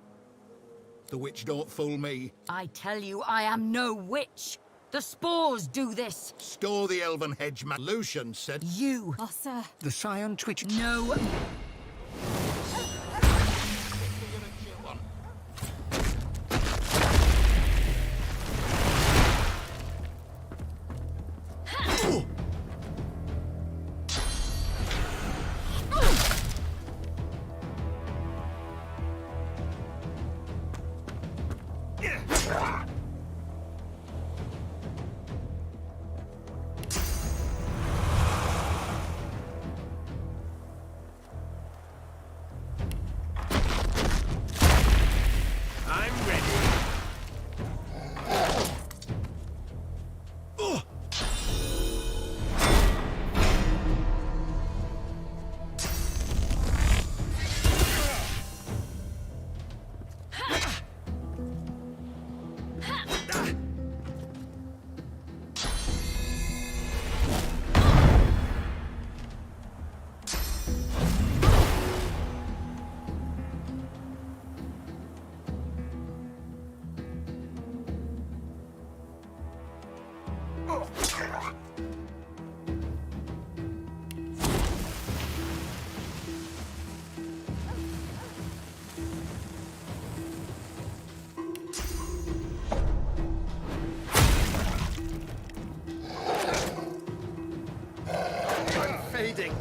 The witch don't fool me. I tell you, I am no witch. The spores do this. Store the elven hedge man. Lucian said... You. Oh, sir. The scion twitches. No. Fading.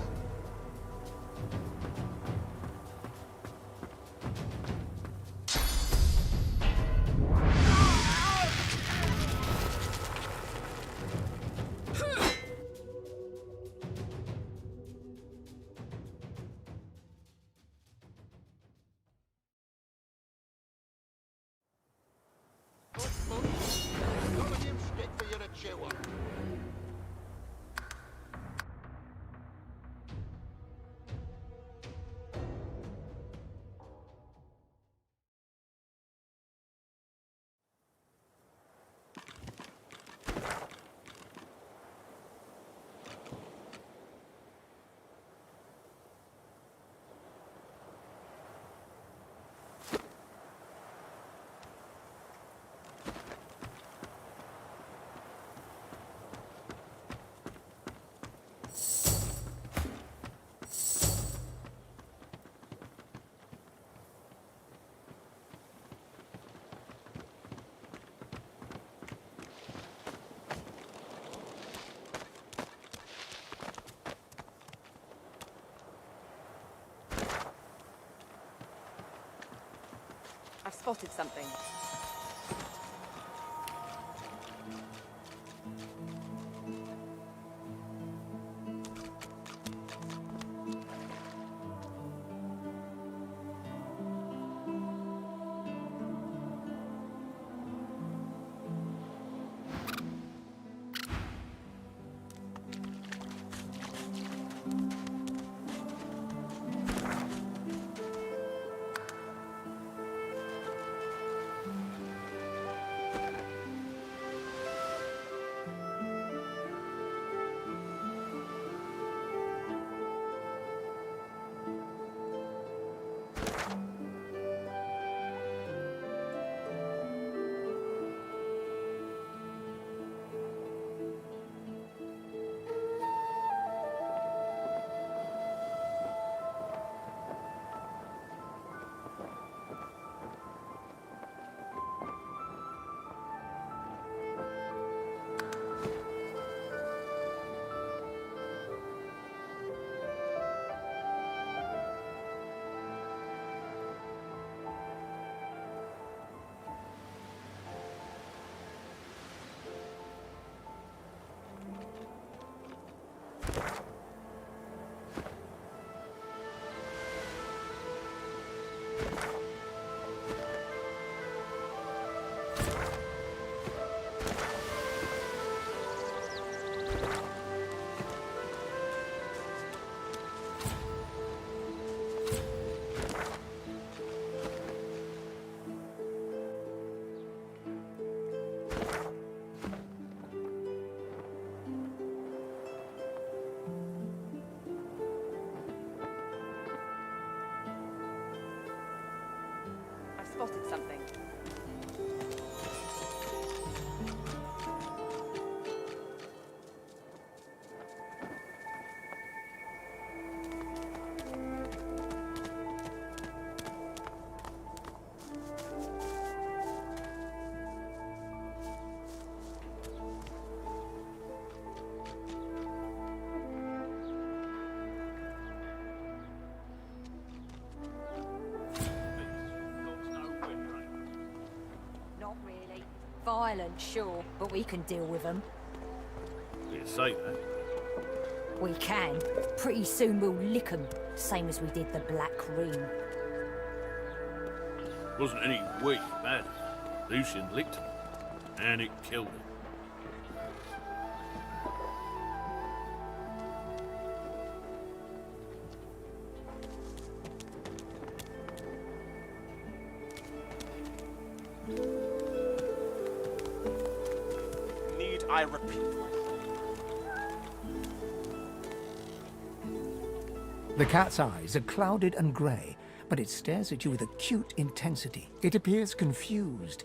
I've spotted something. spotted something. Not really. Violent, sure, but we can deal with them. You say that? We can. Pretty soon we'll lick them, same as we did the Black Ring. Wasn't any way bad. Lucian licked him, and it killed him. Need I repeat myself? The cat's eyes are clouded and grey, but it stares at you with acute intensity. It appears confused,